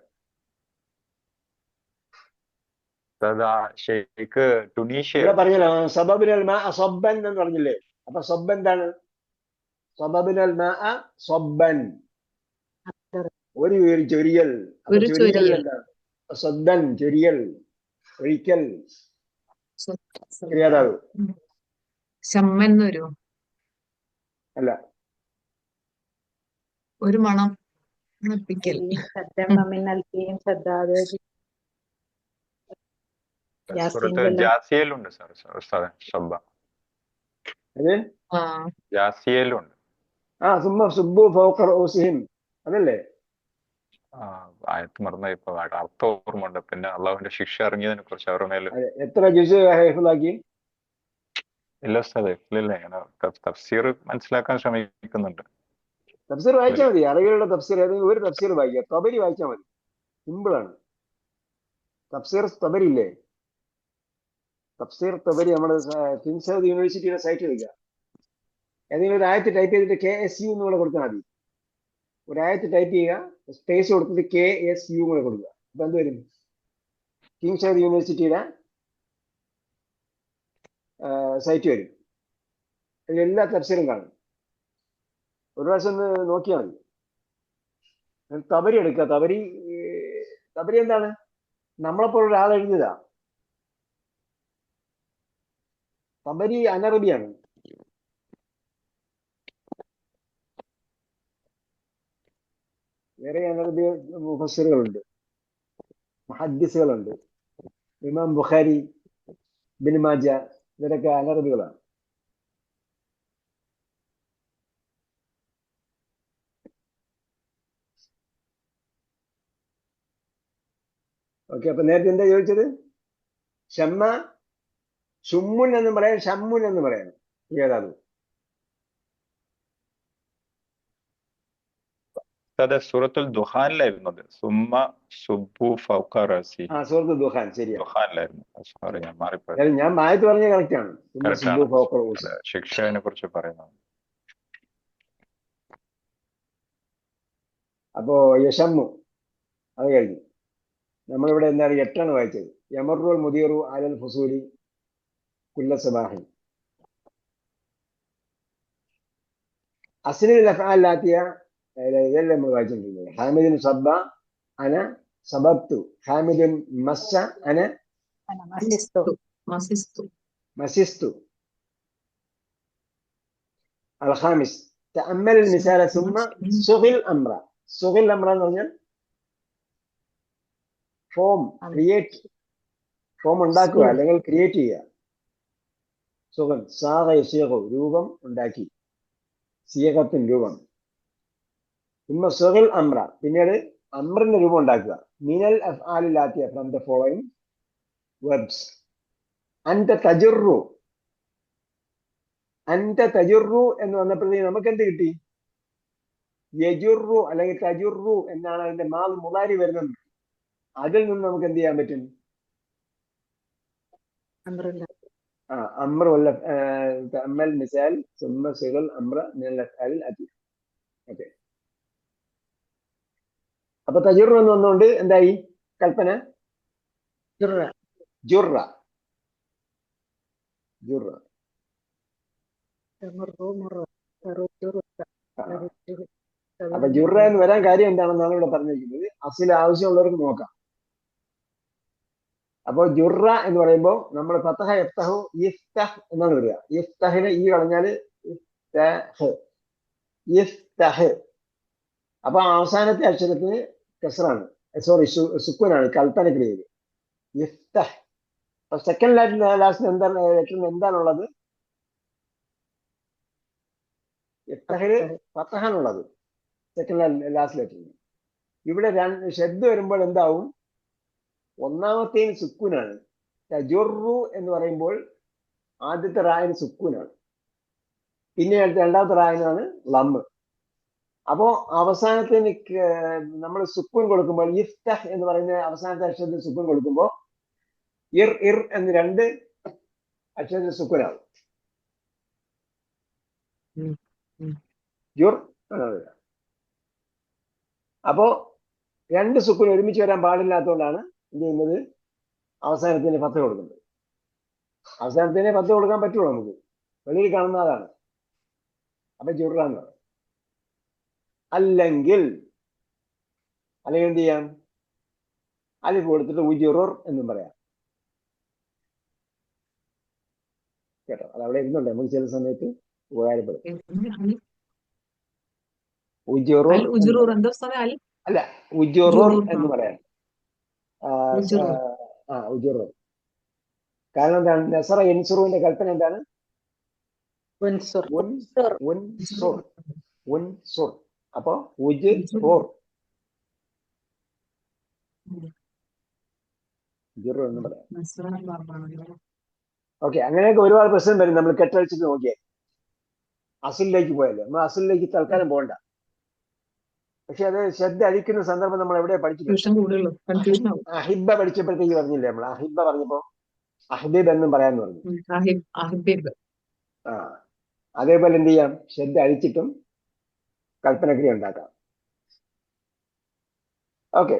ഷെയ്ഖ് ടുണീഷ്യ ഇവിടെ പറഞ്ഞല്ലോ സബബിനൽ മാ സബ്ബൻ എന്ന് പറഞ്ഞില്ലേ? അപ്പൊ സബ്ബൻ എന്താണ്? സബബിനൽ മാ സബ്ബൻ, ഒരു ചൊരിയൽ. അപ്പൊ ചൊരിയൽ എന്താണ്? സദ്ദൻ, ചൊരിയൽ, ഒഴിക്കൽ. ക്രിയാധാതു ശമ്മെന്ന് വരുമോ? അല്ല, ഒരു മണം മണപ്പിക്കൽ. ജാസിയലുണ്ട് സാർ ഷബ്ബ. ജാസിയലുണ്ട്. സുമ്മ സുബ്ബു ഫൗഖ റഊസിഹിം, അതല്ലേ? ആയത്ത് മറന്ന ഇപ്പൊ അർത്ഥം ഓർമ്മയുണ്ട്. പിന്നെ അള്ളാഹുവിന്റെ ശിക്ഷ ഇറങ്ങിയതിനെ കുറിച്ച് അവരുടെ മേലെ. എത്ര ജുസ് ഹിഫ്ളാക്കി? ഇല്ല ഉസ്താദേ, ഇല്ല. ഇങ്ങനെ തഫ്സീർ മനസ്സിലാക്കാൻ ശ്രമിക്കുന്നുണ്ട്. തഫ്സീർ വായിച്ചാൽ മതി. അറബികളുടെ തഫ്സീർ ഏതെങ്കിലും ഒരു തഫ്സീർ വായിക്കുക. തബരി വായിച്ചാൽ മതി, സിമ്പിളാണ്. തഫ്സീർ തബരി ഇല്ലേ? തഫ്സീർ തബരി നമ്മുടെ കിങ് സൗദ് യൂണിവേഴ്സിറ്റിയുടെ സൈറ്റിൽ എടുക്കുക. ഏതെങ്കിലും ഒരു ആയത്ത് ടൈപ്പ് ചെയ്തിട്ട് KSU എന്ന് കൂടെ കൊടുത്താൽ മതി. ഒരായത്ത് ടൈപ്പ് ചെയ്യുക, സ്പേസ് കൊടുത്തിട്ട് KSU കൂടെ കൊടുക്കുക. അപ്പൊ എന്ത് വരും? കിങ് സൗദ് യൂണിവേഴ്സിറ്റിയുടെ സൈറ്റ് വരും. അതിൽ എല്ലാ തഫ്സീറും കാണും. ഒരു പ്രാവശ്യം ഒന്ന് നോക്കിയാൽ മതി. തബരി എടുക്കുക. തബരി എന്താണ്? നമ്മളെപ്പോൾ ഒരാൾ എഴുതിയതാ. തബരി അനറബിയാണ്. വേറെ അനറബി മുഫസ്സിറുകളുണ്ട്, മുഹദ്ദിസുകളുണ്ട്. ഇമാം ബുഖാരി, ഇബ്നു മാജ, ഇവരൊക്കെ അനറബികളാണ്. ഓക്കെ. അപ്പൊ നേരത്തെ എന്താ ചോദിച്ചത്? ഷമ്മ, ഷുമ്മുൻ എന്ന് പറയാം, ഷമ്മുൻ എന്ന് പറയാം. ഏതാണ്? സൂറത്തുൽ ദുഹാനിലായിരുന്നു അത്. സുമ്മ സുബ്ബു ഫൗഖ റഅസി. സൂറത്തുൽ ദുഹാൻ, ശരിയാ. ദുഹാനിലായിരുന്നു. സോറി, ഞാൻ മാറിപ്പോയി. ഞാൻ ആയത്ത് പറഞ്ഞ കറക്റ്റ് ആണ്. ശിക്ഷയെ കുറിച്ച് പറയുന്നത്. അപ്പോ യശമ്മു അത് കഴിഞ്ഞു. നമ്മളിവിടെ എന്താണ് 8 വായിച്ചത്. യമറുൽ മുദീറു അലൽ ഫുസൂലി കുല്ല സബാഹി. അസ്ലിൽ അഫ്ആലാത്തിയ ഇതെല്ലാം നമ്മൾ വായിച്ചിട്ടുണ്ട്. ഹാമിദിൻ സബ്ബ അന സബബ്തു. ഹാമിദിൻ മസ്സ അന മസിസ്തു. الخامس تأمل المثال ثم صغل أمر. صغل أمر എന്ന് പറഞ്ഞാൽ ഫോം ഉണ്ടാക്കുക, അല്ലെങ്കിൽ ക്രിയേറ്റ് ചെയ്യുക. സുഖം സാഗ യസീഖു, രൂപം ഉണ്ടാക്കി, സീഖത്തിൻ രൂപം. ഇമ്മ സുഗൽ അമ്ര, പിന്നീട് അമ്രിന്റെ രൂപം ഉണ്ടാക്കുക. മിനൽ അഫ്ആലിൽ ആത്തിയ, ഫ്രം ദ ഫോളോയിങ് വെർബ്സ്. അൻത തജുറു എന്ന് വന്നപ്പോഴത്തേക്ക് നമുക്ക് എന്ത് കിട്ടി? യജുറു അല്ലെങ്കിൽ തജുറു എന്നാണ് അതിന്റെ മാൽ മുളാരി വരുന്നത്. അതിൽ നിന്ന് നമുക്ക് എന്ത് ചെയ്യാൻ പറ്റും? അമ്ര വല്ല തഅമ്മൽ മിസാൽ സുമ്മ സിഗൽ അമ്ര മിനൽ അഫ്ആലിൽ ആത്തിയ. ഓക്കെ. അപ്പൊ തജുറു എന്ന് വന്നുകൊണ്ട് എന്തായി? കൽപ്പന ജുറ. അപ്പൊ ജുറ എന്ന് വരാൻ കാര്യം എന്താണെന്നാണ് ഇവിടെ പറഞ്ഞിരിക്കുന്നത്. അസിൽ ആവശ്യമുള്ളവർക്ക് നോക്കാം. അപ്പോൾ ജുറ എന്ന് പറയുമ്പോൾ നമ്മൾ ഫതഹ യഫ്തഹു യിഫ്തഹ് എന്നാണ് വരിക. യിഫ്തഹിനെ ഈ കളഞ്ഞാല് യിഫ്തഹ്. അപ്പൊ അവസാനത്തെ അക്ഷരത്തിന് കസ്റാണ്, സോറി സുക്കൂനാണ്, കൽപ്പന ക്രിയയിൽ. യിഫ്തഹ് അപ്പൊ സെക്കൻഡ് ലാസ്റ്റ് എന്താണ് ലെറ്ററിന് എന്താണുള്ളത്? ഇഫ്തഹില് ഫത്തഹാണുള്ളത് സെക്കൻഡ് ലാസ്റ്റ് ലെറ്ററിന്. ഇവിടെ ഷെദ് വരുമ്പോൾ എന്താവും? ഒന്നാമത്തേന് സുക്കൂനാണ്. തജുറു എന്ന് പറയുമ്പോൾ ആദ്യത്തെ റായിന് സുക്കൂനാണ്, പിന്നെ രണ്ടാമത്തെ റായിനാണ് ലമ്മ്. അപ്പോ അവസാനത്തിന് നമ്മൾ സുക്കൂൻ കൊടുക്കുമ്പോൾ ഇഫ്തഹ് എന്ന് പറയുന്ന അവസാനത്തെ അക്ഷരത്തിന് സുക്കൂൻ കൊടുക്കുമ്പോൾ ഇർ ഇർ എന്ന് രണ്ട് അക്ഷരത്തിന് സുക്കൂനാവും. ജുർ. അപ്പോ രണ്ട് സുക്കൂൻ ഒരുമിച്ച് വരാൻ പാടില്ലാത്തതുകൊണ്ടാണ് എന്ത് ചെയ്യുന്നത്? അവസാനത്തിന് പത്ത് കൊടുക്കുന്നത്. അവസാനത്തിന് പത്ത് കൊടുക്കാൻ പറ്റുള്ളൂ നമുക്ക്, വെളിയിൽ കാണുന്ന അതാണ്. അപ്പൊ ജുറാന്ന് പറയും. അല്ലെങ്കിൽ എന്ത് ചെയ്യാം? അലിഫ് കൊടുത്തിട്ട് ഉജുറുർ എന്നും പറയാം. കേട്ടോ, അത് അവിടെ ഇരുന്നുണ്ട്, നമുക്ക് ചില സമയത്ത് ഉപകാരപ്പെടും. ഉജുറുർ അല്ല, ഉജുറുർ എന്ന് പറയാം. ഉജുറുർ. കാരണം എന്താണ്? നസറ യൻസുറുവിന്റെ കൽപ്പന എന്താണ്? ഉൻസുർ. അപ്പൊ ഉജ്റുർ എന്ന് പറയാം. ഓക്കെ, അങ്ങനെയൊക്കെ ഒരുപാട് പ്രശ്നം വരും നമ്മൾ കെട്ടഴിച്ചിട്ട് നോക്കിയാൽ. അസിലിലേക്ക് പോയല്ലോ, നമ്മൾ അസിലിലേക്ക് തൽക്കാലം പോകണ്ട. പക്ഷെ അത് ശ്രദ്ധ അഴിക്കുന്ന സന്ദർഭം നമ്മൾ എവിടെ പഠിച്ചിട്ടുണ്ട്? അഹിബ പഠിച്ചപ്പോഴത്തേക്ക് പറഞ്ഞില്ലേ നമ്മൾ? അഹിബ പറഞ്ഞപ്പോ അഹ്ബീബ് എന്നും പറയാന്ന് പറഞ്ഞു. അതേപോലെ എന്ത് ചെയ്യാം? ശ്രദ്ധ അഴിച്ചിട്ടും കൽപ്പനക്രിയ ഉണ്ടാക്കാം. ഓക്കെ,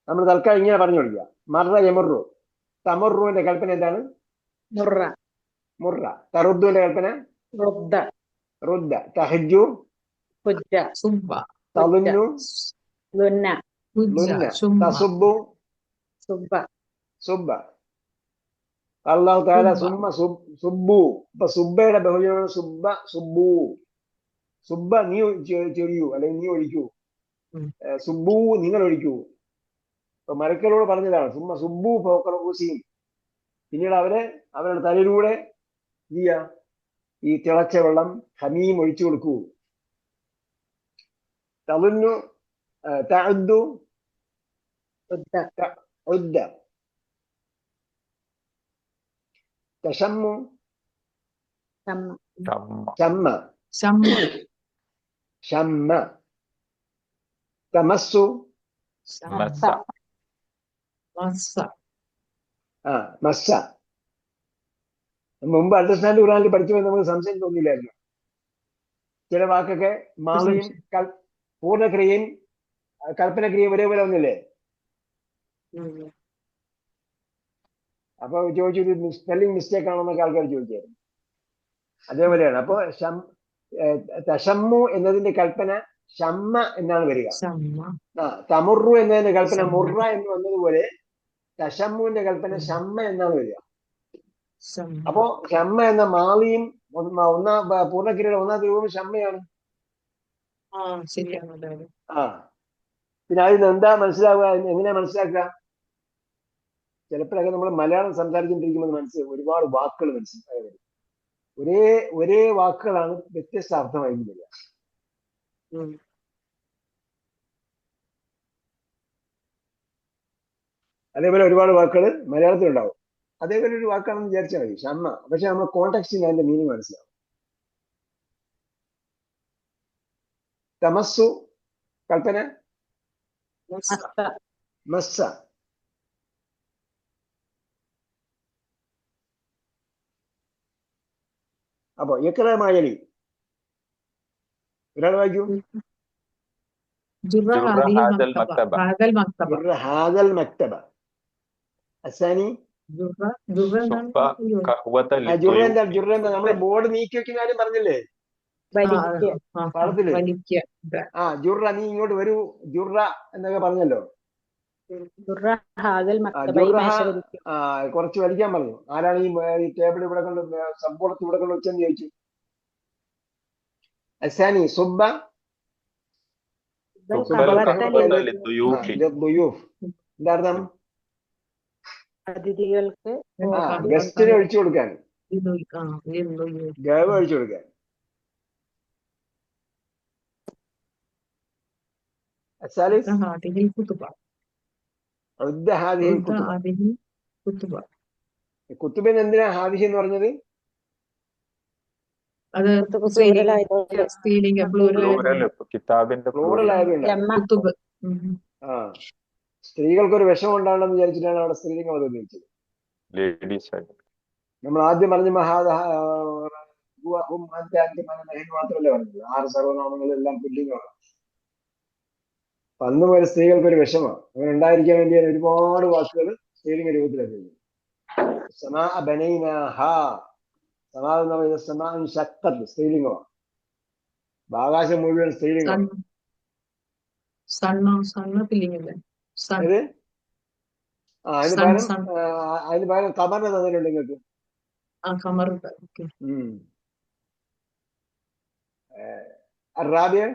നമ്മൾ തൽക്കാലം ഇങ്ങനെ പറഞ്ഞു കൊടുക്കുക. മറ യമുറു. തമുറുവിന്റെ കൽപ്പന എന്താണ്? മുറ. തറുദ്ദുവിന്റെ കൽപ്പന റുദ്ദ. തഹജു തളുന്നു ലുന്ന. തസുബ്ബു സുബ്ബ. അല്ലാഹു തആല സുമ്മ സുബ്ബു. ഇപ്പൊ സുബ്ബയുടെ ബഹുവചനമാണ് സുബ്ബ സുബ്ബു. സുബ്ബ നീ ചൊരിയൂ, അല്ലെങ്കിൽ നീ ഒഴിക്കൂ. സുബ്ബു നിങ്ങൾ ഒഴിക്കൂ. ഇപ്പൊ മലക്കളോട് പറഞ്ഞതാണ് സുമ്മ സുബ്ബു ഫൗഖ റഊസിഹിം. പിന്നീട് അവരുടെ തലയിലൂടെ ഈ തിളച്ച വെള്ളം ഹമീം ഒഴിച്ചു കൊടുക്കൂ. തളുന്നു തഅദ്ദു ഉദ്ദ. തശമ്മു ഷമ്മ. തമസ്സു മസ്സ. മുമ്പ് അണ്ടർസ്റ്റാൻഡ് ഖുർആനിൽ പഠിച്ചപ്പോൾ നമുക്ക് സംശയം തോന്നിയില്ലായിരുന്നു. ചില വാക്കൊക്കെ മാളിയും പൂർണ്ണക്രിയയും കൽപ്പനക്രിയയും ഒരേപോലെ ഒന്നില്ലേ? അപ്പൊ ചോദിച്ചു സ്പെല്ലിംഗ് മിസ്റ്റേക്ക് ആണോ എന്നൊക്കെ ആൾക്കാർ ചോദിച്ചായിരുന്നു. അതേപോലെയാണ്. അപ്പൊ തശമ്മു എന്നതിന്റെ കൽപ്പന ഷമ്മ എന്നാണ് വരിക. തമുറു എന്നതിന്റെ കൽപ്പന മുറ എന്ന് വന്നതുപോലെ തശമ്മുവിന്റെ കൽപ്പന ഷമ്മ എന്നാണ് വരിക. അപ്പോ ഷമ്മ എന്ന മാളിയും പൂർണ്ണക്രിയയുടെ ഒന്നാമത്തെ രൂപം ഷമ്മയാണ്. പിന്നെ അതിന് എന്താ മനസ്സിലാവുക? എങ്ങനെയാ മനസ്സിലാക്കുക? ചിലപ്പോഴൊക്കെ നമ്മൾ മലയാളം സംസാരിച്ചുകൊണ്ടിരിക്കുമ്പോൾ ഒരുപാട് വാക്കുകൾ മനസ്സിലായി വരും. ഒരേ വാക്കുകളാണ് വ്യത്യസ്ത അർത്ഥമായിരിക്കും വരിക. അതേപോലെ ഒരുപാട് വാക്കുകൾ മലയാളത്തിലുണ്ടാവും. അതേപോലെ ഒരു വാക്കാണെന്ന് വിചാരിച്ചാൽ മതി ഷമ്മ. പക്ഷെ നമ്മൾ കോണ്ടെക്സ്റ്റിന് അതിന്റെ മീനിങ് മനസ്സിലാവും. തമസ്സു കൽപ്പന മസ്സ. അപ്പൊ യക്രമായലി ഒരാൾ വായിക്കൂ. ഹാദൽ മക്തബ. അസാനി നമ്മള് ബോർഡ് നീക്കി വെക്കുന്ന കാര്യം പറഞ്ഞില്ലേ പാഠത്തില്? ജുറ നീ ഇങ്ങോട്ട് വരൂ ജുറ എന്നൊക്കെ പറഞ്ഞല്ലോ. കുറച്ച് വലിക്കാൻ പറഞ്ഞു. ആരാണ് ഈ ടേബിൾ ഇവിടെ കൊണ്ട് സബ്ബോർഡത്ത് ഇവിടെ കൊണ്ട് വെച്ചെന്ന് ചോദിച്ചു. അസാനി സുബ്ബ എന്താ അർത്ഥം? അതിഥികൾക്ക് ഗസ്റ്റിന് ഒഴിച്ചു കൊടുക്കാൻ, ഗവ് ഒഴിച്ചു കൊടുക്കാൻ. الثالث هذه الكتب عد هذه عد الكتب. هذه الكتب കുത്തുബിന് എന്തിനാ ഹാദിഹി എന്ന് പറഞ്ഞത്? അത് സ്ത്രീലിംഗ പ്ലൂറൽ, കിതാബിന്റെ പ്ലൂറൽ ആയതുകൊണ്ട്. കുത്തുബ്. ആ, സ്ത്രീകൾക്കൊരു വിഷമം ഉണ്ടാകണമെന്ന് വിചാരിച്ചിട്ടാണ് അവിടെ സ്ത്രീലിംഗം അത് ഉപയോഗിച്ചത്. ലേഡീസ് ആയിട്ട് നമ്മൾ ആദ്യം പറഞ്ഞ മാത്രമല്ലേ പറഞ്ഞത്, 6 സർവനാമങ്ങളെല്ലാം പുല്ലിംഗമാണ്. അന്ന് പോലെ സ്ത്രീകൾക്കൊരു വിഷമം അങ്ങനെ ഉണ്ടായിരിക്കാൻ വേണ്ടി ഒരുപാട് വാക്കുകൾ സ്ത്രീലിംഗ രൂപത്തിലാണ്. സമാ ബനൈനാഹ, സമാ എന്ന് പറയുന്നത് സമാ ശക്തത് സ്ത്രീലിംഗമാണ്. ആകാശം മുഴുവൻ സ്ത്രീലിംഗമാണ്. അതിന് പകരം കമറിനെ തന്നിട്ടുണ്ട് നിങ്ങൾക്ക്. الرابع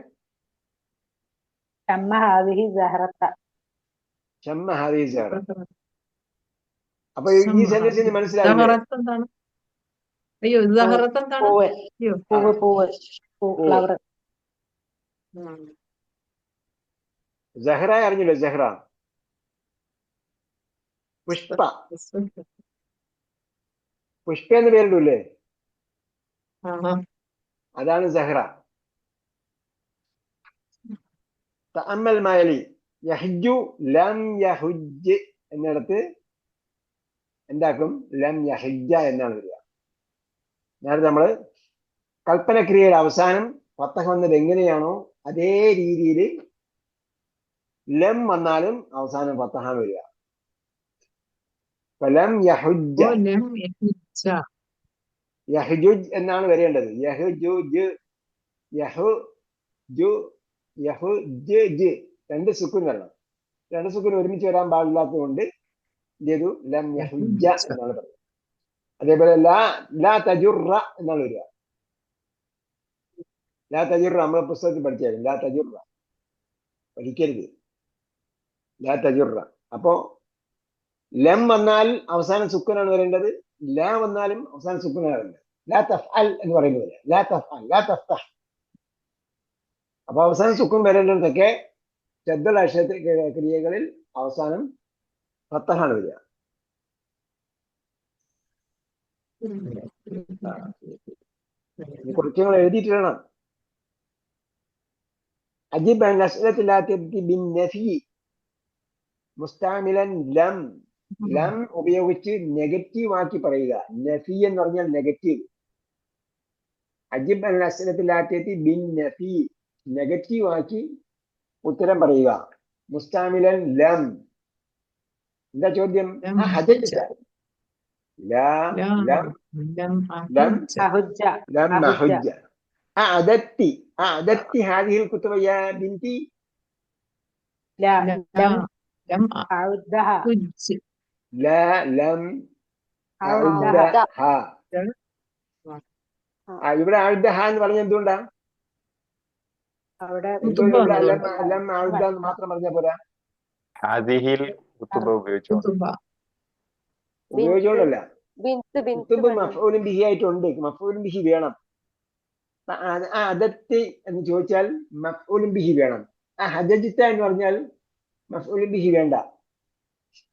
شم هذه زهرة. شم هذه زهرة. അപ്പൊ ഈ സെന്റൻസിന് മനസ്സിലായില്ലേ? അയ്യോ, സഹറത്ത് എന്താണ്? ഫ്ലവർ. സഹറ അറിഞ്ഞില്ലേ? സഹറ പുഷ്പ, പുഷ്പ എന്ന് പേരിടൂല്ലേ? അതാണ് സഹറ. തഅമ്മൽ മായലി യഹ്ജു ലം യഹുജ് എന്നിടത്ത് എന്താക്കും? ലം യഹുജ എന്നാണ് വരിക. നേരത്തെ നമ്മള് കൽപ്പനക്രിയയുടെ അവസാനം ഫത്തഹ് വന്നത് എങ്ങനെയാണോ അതേ രീതിയിൽ ലം വന്നാലും അവസാനം ഫത്തഹാണ് വരിക. ലം യഹുജ, യഹ്ജുജ് എന്നാണ് വരേണ്ടത്. യഹ്ജുജ്, യഹുജു, യഹുജ്, 2 സുക്കൂൻ വരണം. 2 സുക്കൂൻ ഒരുമിച്ച് വരാൻ പാടില്ലാത്തത് കൊണ്ട് എന്ത് ചെയ്തു? ലം യഹുജ എന്നാണ് പറയുന്നത്. അതേപോലെ ലാ തജുറ എന്നാണ് വരിക. ലാ തജുറ നമ്മളെ പുസ്തകത്തിൽ പഠിച്ചാലും ലാ തജുറ പഠിക്കരുത്, ലാ തജുറ. അപ്പോ ലം വന്നാൽ അവസാനം സുക്കൂനാണ് വരേണ്ടത്, ലാ വന്നാലും അവസാനം സുക്കൂനാണ് വരേണ്ടത്. ലാ തഫ്അൽ എന്ന് പറയുന്നത് ലാ തഫ്അൽ, ലാ തഫ്തഹ്. അപ്പൊ അവസാനം സുക്കൂൻ വരേണ്ടതൊക്കെ ശബ്ദ ക്രിയകളിൽ അവസാനം ഫത്തഹാണ് വരിക. കുറച്ച് നിങ്ങൾ എഴുതിയിട്ട് വേണം. അജിബ് അൻ അസ്അലത്തി ബിൻ നഫി മുസ്താമിലൻ ലം, ലം ഉപയോഗിച്ച് നെഗറ്റീവ് ആക്കി പറയുക. നഫി എന്ന് പറഞ്ഞാൽ നെഗറ്റീവ്. അജിബ് അൻ അസ്അലത്തി ബിൻ നഫി, നെഗറ്റീവ് ആക്കി ഉത്തരം പറയുക. മുസ്താമിലൻ ലം, എന്താ ചോദ്യം? أعددت هذه الكتب يا بنتي؟ لا لم أعدها. لا لم أعدها. ഇവിടെ അഴുദഹ എന്ന് പറഞ്ഞ എന്തുകൊണ്ടാ? അവിടെ ലം അഴുദ എന്ന് മാത്രം പറഞ്ഞ പോരാ, ഉപയോഗിച്ചോണ്ടല്ല. കുത്തുബ് മഫ്ഊലുൻ ബിഹി ആയിട്ടുണ്ട്, മഫ്ഊലുൻ ബിഹി വേണം. അദത്തി എന്ന് ചോദിച്ചാൽ മഫ്ഊലുൻ ബിഹി വേണം. ഹജ്ജത്ത എന്ന് പറഞ്ഞാൽ മഫ്ഊലുൻ ബിഹി വേണ്ട.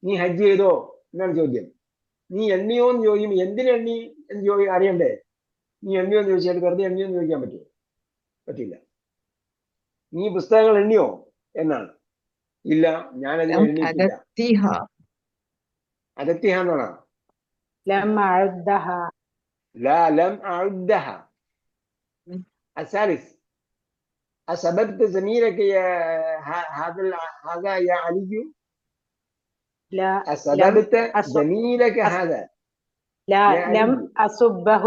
നീ ഹജ്ജ് ചെയ്തോ എന്നാണ് ചോദ്യം. നീ എണ്ണിയോ എന്ന് ചോദിക്കും. എന്തിനെണ്ണി എന്ന് അറിയണ്ടേ? നീ എണ്ണിയോ എന്ന് ചോദിച്ചാൽ വെറുതെ എണ്ണിയോ എന്ന് ചോദിക്കാൻ പറ്റുമോ? പറ്റില്ല. നീ പുസ്തകങ്ങൾ എണ്ണിയോ എന്നാണ്. ഇല്ല, ഞാനതിനെ എണ്ണിയിട്ടില്ല. അദത്തിഹ എന്നാണോ? لم أعدها. لا لم أعدها. الثالث أسببت زميلك يا هذا يا علي؟ لا. أسببت زميلك هذا؟ لا لم أسبه.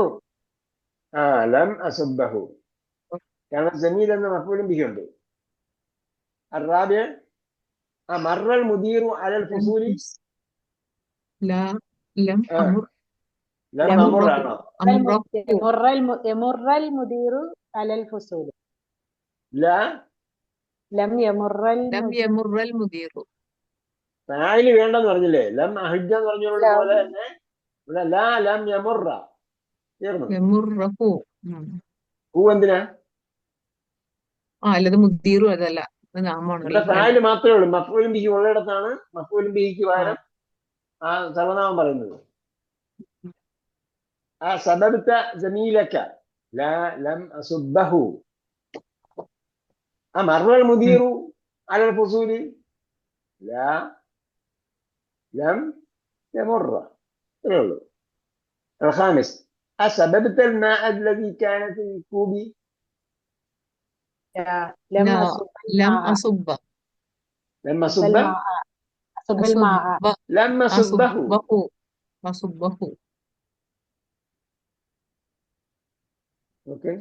لم أسبه. كان الزميل أنه مفعول به عنده. الرابع مر المدير على الفصول؟ لا لم أمر. لم أمر. يمر المدير على الفصول. لا لم يمر المدير. ഫായില് വേണ്ടെന്ന് പറഞ്ഞില്ലേ? ലം അഹിജ്ജ എന്ന് പറഞ്ഞതുപോലെ ലം തന്നെ ഇവിടെ ലാ ലം യമുറ തീർന്നു. യമുറഹു. ഹൂ എന്തിനാ? അല്ലത് മുദ്ദീറും അതല്ല, അത് ഇവിടെ നാമാണല്ലോ. ഫായില് മാത്രമേ ഉള്ളൂ. മഫ്ഊലും ബിഹി ഉള്ളിടത്താണ് മഫ്ഊലും ബിഹിക്ക് ആ പകരം ആ സർവനാമം പറയുന്നത്. ആ സബബ്ത ജമീലക്ക ലാ ലം അസുബ്ബഹു. ആ മർറൽ മുദീറു അലൽ ഫുസൂലി ലാ ലം യമറ. ഇത്രയേ ഉള്ളൂ. الخامس أسببت الماء الذي كان في الكوب. ലം لا അസുബൽ لم മാഅ أصب لما അസുബൽ صب മാഅ അസുബൽ മാഅ أصب لما صبه. أصبه أصبه. اوكي.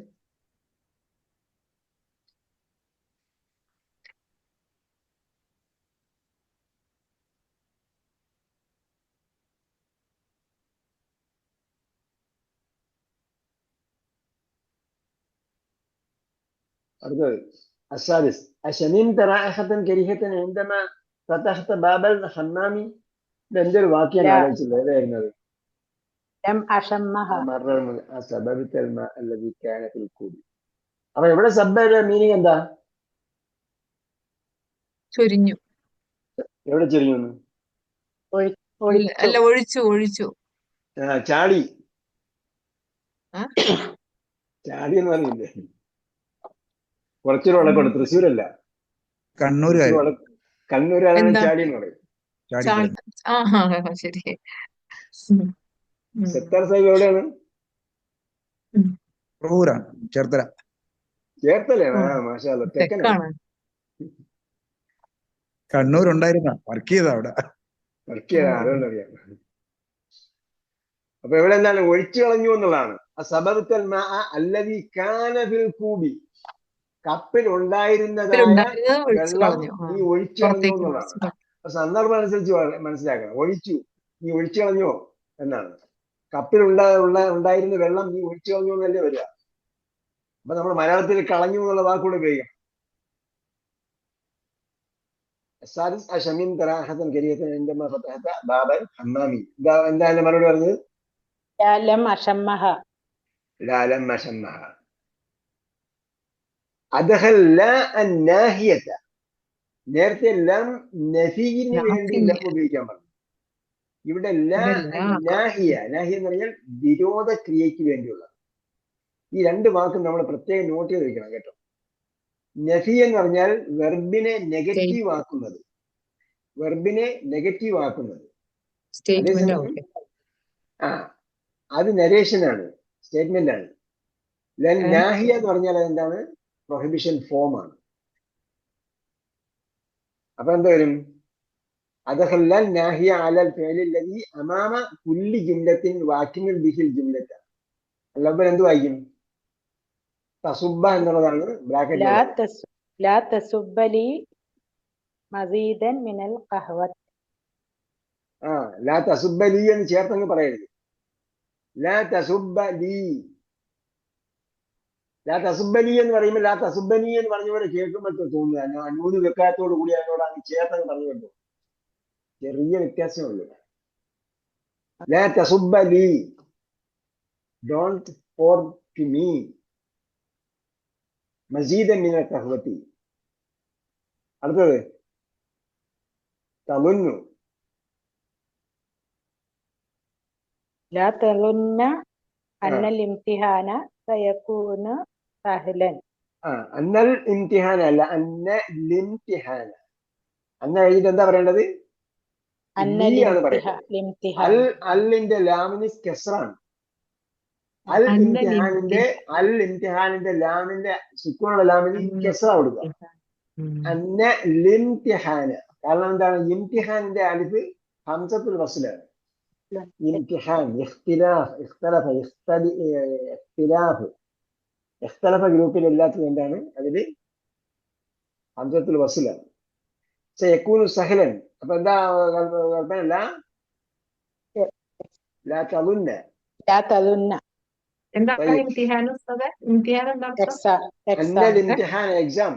السادس أشممت رائحة كريهة عندما فتحت باب الحمام. എന്തൊരു വാക്യാണ് ആലോചിച്ചില്ല ഏതായിരുന്നത്? ലം അഷമ്മഹ سببت الماء الذي كان في الكوب. അപ്പൊ ഇവിടെ സബ്ബയുടെ മീനിങ് എന്താ? ചൊരിഞ്ഞു. എവിടെ ചെറിഞ്ഞു? അല്ല ഒഴിച്ചു ഒഴിച്ചു. ചാടി. ആ? ചാടി എന്ന് പറഞ്ഞില്ലേ? കുറച്ചൊരു വടക്കോട്, തൃശ്ശൂരല്ല, കണ്ണൂരുകാര് കണ്ണൂരാണ് എന്താ? ചാടി എന്ന് പറയും. ശരി. സത്താർ സാഹിബ് എവിടെയാണ്? പ്രൂരാണ്, ചേർത്തല. ചേർത്തലയാണ്. മാഷാ അല്ലാ, തെക്കനാണ്. തെക്കാണ്. കണ്ണൂരുണ്ടായിരുന്ന വർക്ക് ചെയ്ത അവിടെ. വർക്ക് ചെയ്ത ആരോന്നറിയാം. അപ്പൊ ഇവിടെ എന്താണ്? ഒഴിച്ചു കളഞ്ഞു എന്നുള്ളതാണ്. സബബത്തൽ മാഅ അല്ലദീ കാന ഫിൽ കൂബി. കപ്പിൽ ഉണ്ടായിരുന്നതായ വെള്ളം നീ ഒഴിച്ചു കളഞ്ഞു എന്നുള്ളതാണ്. സന്ദർഭം അനുസരിച്ച് മനസ്സിലാക്കണം. ഒഴിച്ചു, നീ ഒഴിച്ചു കളഞ്ഞോ എന്നാണ്. കപ്പിൽ ഉണ്ടായിരുന്ന വെള്ളം നീ ഒഴിച്ചു കളഞ്ഞു എന്നല്ലേ വരിക. അപ്പൊ നമ്മൾ മലയാളത്തിൽ കളഞ്ഞു എന്നുള്ള വാക്കുകൂടെ ഉപയോഗിക്കണം. എന്താ എന്റെ മറുപടി പറഞ്ഞത്? ലം അഷമ്മഹ. നേരത്തെ ലം നഫീന് വേണ്ടി ലം ഉപയോഗിക്കാൻ പറഞ്ഞു. ഇവിടെ നാഹിയ എന്ന് പറഞ്ഞാൽ വിരോധ ക്രിയയ്ക്ക് വേണ്ടിയുള്ള. ഈ രണ്ട് വാക്കും നമ്മൾ പ്രത്യേകം നോട്ട് ചെയ്ത് വെക്കണം കേട്ടോ. നഫി എന്ന് പറഞ്ഞാൽ വെർബിനെ നെഗറ്റീവ് ആക്കുന്നത്. അത് നരേഷനാണ്, സ്റ്റേറ്റ്മെന്റ് ആണ്. നാഹിയ എന്ന് പറഞ്ഞാൽ അതെന്താണ്? പ്രൊഹിബിഷൻ ഫോം ആണ്. അപ്പൊ എന്താ വരും? അദഖല്ല നാഹിയ അലൽ ഫിഅലി അല്ലദീ അമാമ കുല്ലി ജുംലത്തിൻ വാക്കിനുൽ ബിഹിൽ ജുംലത. അല്ലപ്പോൾ എന്ത് വായിക്കും? തസുബ്ബ എന്നുള്ളതാണ് ബ്രാക്കറ്റ്. ലാ തസുബ്ബലി മസീദൻ മിനൽ ഖഹ്വത്ത്. ലാ തസുബ്ബലി എന്ന് ചേർത്തങ്ങ് പറയരുത്. ലാ തസുബ്ബലി എന്ന് പറയുമ്പോൾ ലാ തസുബ്ബനി എന്ന് പറഞ്ഞ പോലെ കേൾക്കുമ്പോൾ തോന്നുക അന്നൂന് വെക്കാത്തോട് കൂടി അതിനോട് അങ്ങ് ചേർത്തങ്ങ് പറഞ്ഞു കേട്ടോ. ചെറിയ വ്യത്യാസമുള്ളൂ. ലാ തസുബ്ബലി, ഡോണ്ട് പോർ ടു മീ മസീദൻ മിനൽ ഖഹ്വത്തി. അടുത്തത് തളുന്നു. ലാ തളുന്ന അന്നൽ ഇംതിഹാന സയകൂന സഹലൻ. അന്നൽ ഇംതിഹാന അല്ല, അന്ന ലിംതിഹാന. അന്ന എഴുതിട്ട് എന്താ പറയേണ്ടത്? അല്ലിന്റെ ലാമിന് കെസ്റാണ്. അൽ ഇംതിഹാനിന്റെ ലാമിന്റെ സുക്കൂനുള്ള ലാമിന് കെസ്റ കൊടുക്കുക. അന്ന ലിംതിഹാന. കാരണം എന്താണ്? ഇംതിഹാനിന്റെ അലിഫ് ഹംസത്തുൽ വസ്ലാണ്. ഇംതിഹാൻ, ഇഖ്തിലാഫ്, ഇഖ്തലഫ ഗ്രൂപ്പിൽ എല്ലാത്തിലും എന്താണ്? അതില് ഹംസത്തുൽ വസ്ലാണ്. സയകൂനു സഹലൻ. അപ്പൊ എന്താ കൽപ്പന? ലാ തളുന്ന. എന്താണ് ഇംതിഹാൻ ഉസ്താദേ? ഇംതിഹാൻ എന്താണ്? അന്നൽ ഇംതിഹാൻ എക്സാം.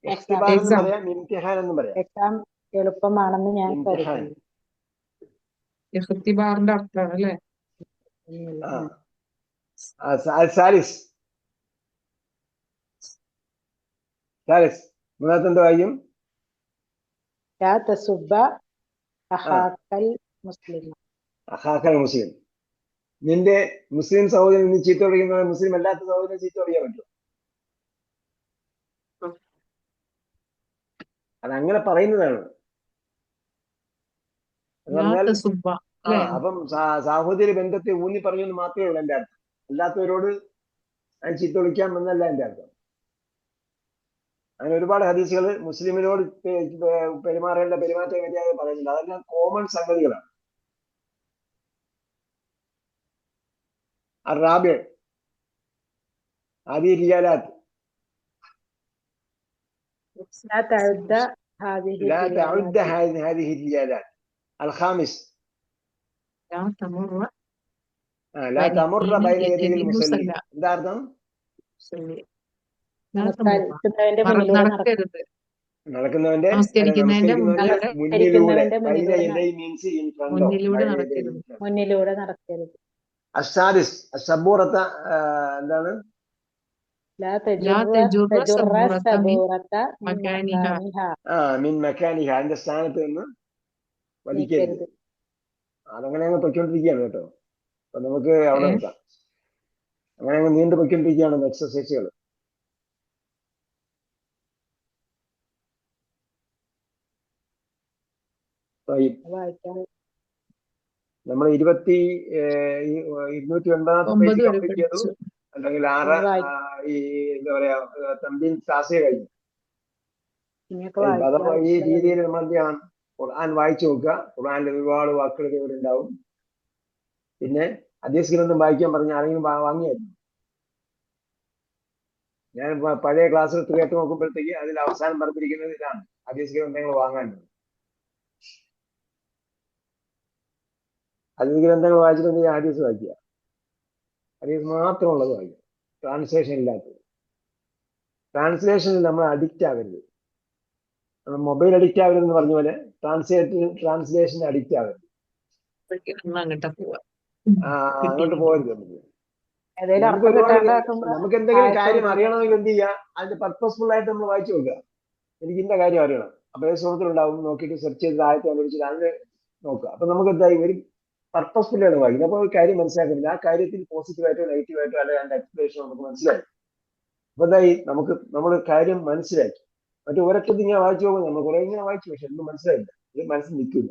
ഇഖ്തിബാർ എന്ന് പറയാം, ഇംതിഹാൻ എന്ന് പറയാം. എളുപ്പമാണെന്ന് ഞാൻ ഇംതിഹാൻ. കരുതുന്നു. ഇഖ്തിബാറിന്റെ അർത്ഥമാണ് അല്ലെ? സാലിസ് മൂന്നാമത്തെ എന്താ വായിക്കും? ലാ തസുബ്ബ അഖാക്കൽ മുസ്ലിം. അഖാക്കൽ മുസ്ലിം. നിന്റെ മുസ്ലിം സഹോദരൻ നീ ചീത്ത വിളിക്കുന്ന മുസ്ലിം അല്ലാത്ത സഹോദരനെ ചീത്ത വിളിക്കാൻ പറ്റുമോ? അതങ്ങനെ പറയുന്നതാണ്. എന്ന് ലാ പറഞ്ഞാൽ തസുബ്ബ അല്ലെ? അപ്പം സാഹോദര്യ ബന്ധത്തെ ഊന്നി പറഞ്ഞെന്ന് മാത്രമേ ഉള്ളൂ എന്റെ അർത്ഥം. അല്ലാത്തവരോട് ചീത്ത വിളിക്കാം എന്നല്ല എന്റെ അർത്ഥം. അങ്ങനെ ഒരുപാട് ഹദീസുകൾ മുസ്ലിമിനോട് പെരുമാറേണ്ട പെരുമാറ്റ മര്യാദ പറയുന്നുണ്ട്. അതെല്ലാം കോമൺ സംഗതികളാണ്. الرابع هذه الرجالات لا تعد هذه لا تعد الرجالات. هذه الرجالات. الخامس ലാ തമുറ لا تمر بين يدي يدي المصلين. المصلى. എന്താ അർത്ഥം? ലാ തമുറ നമസ്കരിക്കുന്നവന്റെ മുന്നിലൂടെ നടക്കരുത്. നടക്കുന്നവന്റെ നമസ്കരിക്കുന്നതിന്റെ മുന്നിലൂടെ മുന്നിലൂടെ. മുന്നിലൂടെ മീൻസ് ഇൻ ഫ്രണ്ട് ഓഫ്. മുന്നിലൂടെ നടക്കരുത്. മുന്നിലൂടെ നടക്കരുത്. അസാദിസ് അസബൂറത്ത എന്താണ്? لا لا تجر تجر السبورة السبورة من مكانها. مكانها. മിൻ മക്കാനിഹ, അതിന്റെ സ്ഥാനത്ത് നിന്ന് വലിക്കരുത്. നീക്കരുത്. അതങ്ങനെ അങ്ങ് പൊയ്ക്കൊണ്ടിരിക്കുകയാണ് കേട്ടോ. അപ്പൊ നമുക്ക് അവിടെ ഏ? നിർത്താം. അങ്ങനെ അങ്ങ് നീണ്ടു പൊയ്ക്കൊണ്ടിരിക്കുകയാണ് എക്സസൈസുകൾ. വായിക്കാൻ നമ്മൾ 209 പേജ് 9 വരെ കംപ്ലീറ്റ് ചെയ്തു. പഠിച്ചു. അല്ലെങ്കിൽ ഈ എന്താ പറയാ തമ്പിൻ ക്ലാസ് കഴിഞ്ഞു. ഇനിയൊക്കെ അഥവാ ഈ വായിക്കാൻ രീതിയിൽ നമ്മൾ എന്ത് ചെയ്യണം? ഖുർആൻ വായിച്ചു നോക്കുക. ഖുർആനിൽ ഒരുപാട് വാക്കുകൾ ഇവിടെ ഉണ്ടാവും. പിന്നെ ഹദീസ് ഗ്രന്ഥം വായിക്കാൻ പറഞ്ഞ ആരെങ്കിലും വാങ്ങിയായിരുന്നു. ഞാൻ പഴയ ക്ലാസ്സിൽ കേട്ട് നോക്കുമ്പോഴത്തേക്ക് അതിൽ അവസാനം പറഞ്ഞിരിക്കുന്നത് ഇതാണ്: ഹദീസ് ഗ്രന്ഥങ്ങൾ വാങ്ങാനുണ്ട്. ഹദീസ് ഗ്രന്ഥങ്ങൾ വായിച്ചിട്ടുണ്ടെങ്കിൽ ഹദീസ് വായിക്കുക. ഹദീസ് മാത്രമുള്ളത് വായിക്കുക, ട്രാൻസ്ലേഷൻ ഇല്ലാത്തത്. ട്രാൻസ്ലേഷനിൽ നമ്മൾ അഡിക്റ്റ് ആകരുത്. നമ്മൾ മൊബൈൽ അഡിക്റ്റ് ആകരുത് എന്ന് പറഞ്ഞ പോലെ ട്രാൻസ്ലേഷൻ അഡിക്റ്റ് ആകരുത്. അങ്ങോട്ട് പോകരുത്. ഏതെങ്കിലും അർത്ഥം കിട്ടാണ്ടാക്കുമ്പോ നമുക്ക് എന്തെങ്കിലും കാര്യം അറിയണമെങ്കിൽ എന്ത് ചെയ്യുക? അതിന്റെ പർപ്പസ്ഫുൾ ആയിട്ട് നമ്മൾ വായിച്ചു നോക്കുക. എനിക്ക് ഇന്ന കാര്യം അറിയണം. അപ്പൊ ഏത് സുഹൃത്തുണ്ടാവും, നോക്കിയിട്ട് സെർച്ച് ചെയ്ത് ആയത്തെ അനുസരിച്ച് അതിന് നോക്കുക. അപ്പൊ നമുക്ക് എന്തായി ഒരു പർപ്പസ്ഫുൾ ആണ് വായിക്കുന്നത്. അപ്പൊ ഒരു കാര്യം മനസ്സിലാക്കുന്നില്ല. ആ കാര്യത്തിൽ പോസിറ്റീവായിട്ടോ നെഗറ്റീവായിട്ടോ അല്ലെങ്കിൽ അതിന്റെ എക്സ്പ്ലേഷൻ നമുക്ക് മനസ്സിലായി. അപ്പൊ എന്തായി നമ്മൾ കാര്യം മനസ്സിലാക്കി. മറ്റു ഒരൊറ്റത്തിൽ ഇങ്ങനെ വായിച്ചു പോകുമ്പോൾ നമ്മൾ കുറെ ഇങ്ങനെ വായിച്ചു, പക്ഷെ ഒന്നും മനസ്സിലായില്ല. ഇത് മനസ്സിൽ നിൽക്കില്ല.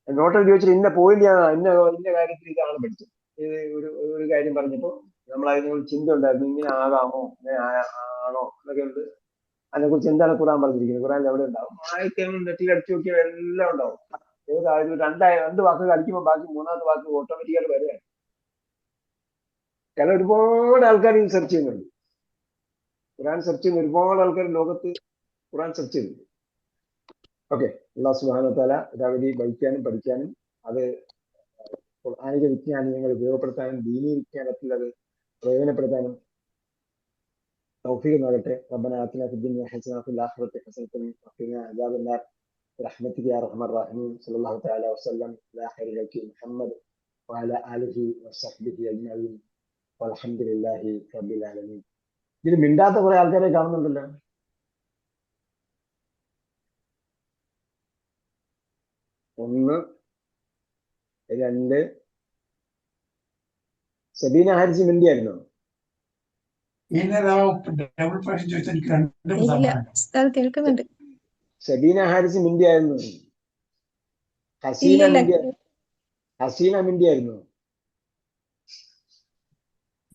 നോട്ട് എഴുതി വെച്ചിട്ട് ഇന്ന പോയിന്റ് ഇന്ന കാര്യത്തിൽ ഇതാണ് പഠിച്ചത്. ഇത് ഒരു കാര്യം പറഞ്ഞപ്പോൾ നമ്മൾ അതിനെക്കുറിച്ച് ചിന്ത ഉണ്ടായിരുന്നു. ഇങ്ങനെ ആകാമോ, ഇങ്ങനെ ആണോ എന്നൊക്കെ ഉണ്ട്. അതിനെക്കുറിച്ച് എന്താണ് ഖുർആൻ പറഞ്ഞിരിക്കുന്നത്, ഖുർആനിൽ എവിടെ ഉണ്ടാവും? നെറ്റിൽ അടിച്ചു നോക്കിയാൽ എല്ലാം ഉണ്ടാവും. ഏതായാലും രണ്ട് വാക്കുകൾ അടിക്കുമ്പോൾ ബാക്കി മൂന്നാമത്തെ വാക്ക് ഓട്ടോമാറ്റിക്കായിട്ട് വരികയാണ്. കാരണം ഒരുപാട് ആൾക്കാർ ഇത് സെർച്ച് ചെയ്യുന്നുണ്ട്. ഖുർആൻ സെർച്ച് ചെയ്യുന്ന ഒരുപാട് ആൾക്കാർ ലോകത്ത് ഖുർആൻ സെർച്ച് ചെയ്യുന്നുണ്ട്. ഓക്കെ, അല്ലാഹു സുബ്ഹാനഹു വ തആല ഇതവധി പഠിക്കാനും പഠിക്കാനും അത് ഖുർആനിക വിജ്ഞാനങ്ങൾ ഉപയോഗപ്പെടുത്താനും ദീനീ വിജ്ഞാനത്തിൽ അത് പ്രയോജനപ്പെടുത്താനും തൗഫീഖ് നൽകട്ടെ. റബ്ബനാ ആതിനാ ഫിദ്ദുനിയ ഹസനത വഫിൽ ആഖിറതി ഹസനത വഖിനാ അദാബന്നാർ برحمتك يا ارحم الراحمين. صلى الله تعالى وسلم على خير خلقه محمد وعلى اله وصحبه اجمعين والحمد لله رب العالمين. ഇതിൽ മിണ്ടാത്ത കുറെ ആൾക്കാരെ കാണുന്നുണ്ടല്ലോ. ഒന്ന്, രണ്ട്. സബീന ഹാരിസ് മിണ്ടിയായിരുന്നോ? കേൾക്കുന്നുണ്ട്. സബീന ഹാരിസ് മിണ്ടിയായിരുന്നു. ഹസീന മിണ്ടിയായിരുന്നു.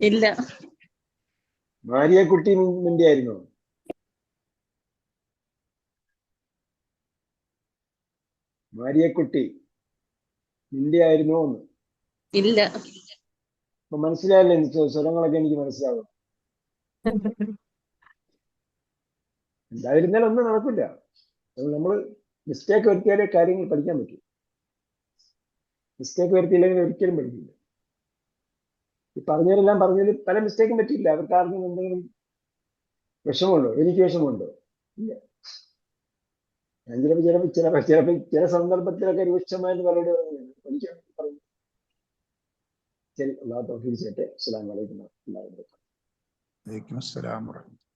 ഇല്ല. മാരിയക്കുട്ടി മിണ്ടിയായിരുന്നു. മാരിയക്കുട്ടി മിണ്ടിയായിരുന്നു. ഇല്ല. അപ്പൊ മനസ്സിലായല്ലോ, എനിക്ക് സ്വരങ്ങളൊക്കെ എനിക്ക് മനസ്സിലാവും. എന്തായിരുന്നാലും ഒന്നും നടക്കില്ല. നമ്മൾ മിസ്റ്റേക്ക് വരുത്തിയാലേ കാര്യങ്ങൾ പഠിക്കാൻ പറ്റും. മിസ്റ്റേക്ക് വരുത്തിയില്ലെങ്കിൽ ഒരിക്കലും പഠിക്കില്ല. ഈ പറഞ്ഞവരെല്ലാം പറഞ്ഞതിൽ പല മിസ്റ്റേക്കും പറ്റില്ല. അവർക്ക് ആർക്കും എന്തെങ്കിലും വിഷമമുണ്ടോ? എനിക്ക് വിഷമമുണ്ടോ? ഇല്ല. ഞാൻ ചില സന്ദർഭത്തിലൊക്കെ രൂക്ഷമായിട്ട് പറയുന്നത് എനിക്ക് പറയും. ശരി, അള്ളാഹു തൗഫീഖ് ചെയ്യട്ടെ. അസ്സലാമു അലൈക്കും വറഹ്മത്തുള്ളാഹി വബറകാതുഹു. വലൈക്കും അസ്സലാം വറഹ്മത്തുള്ളാഹി.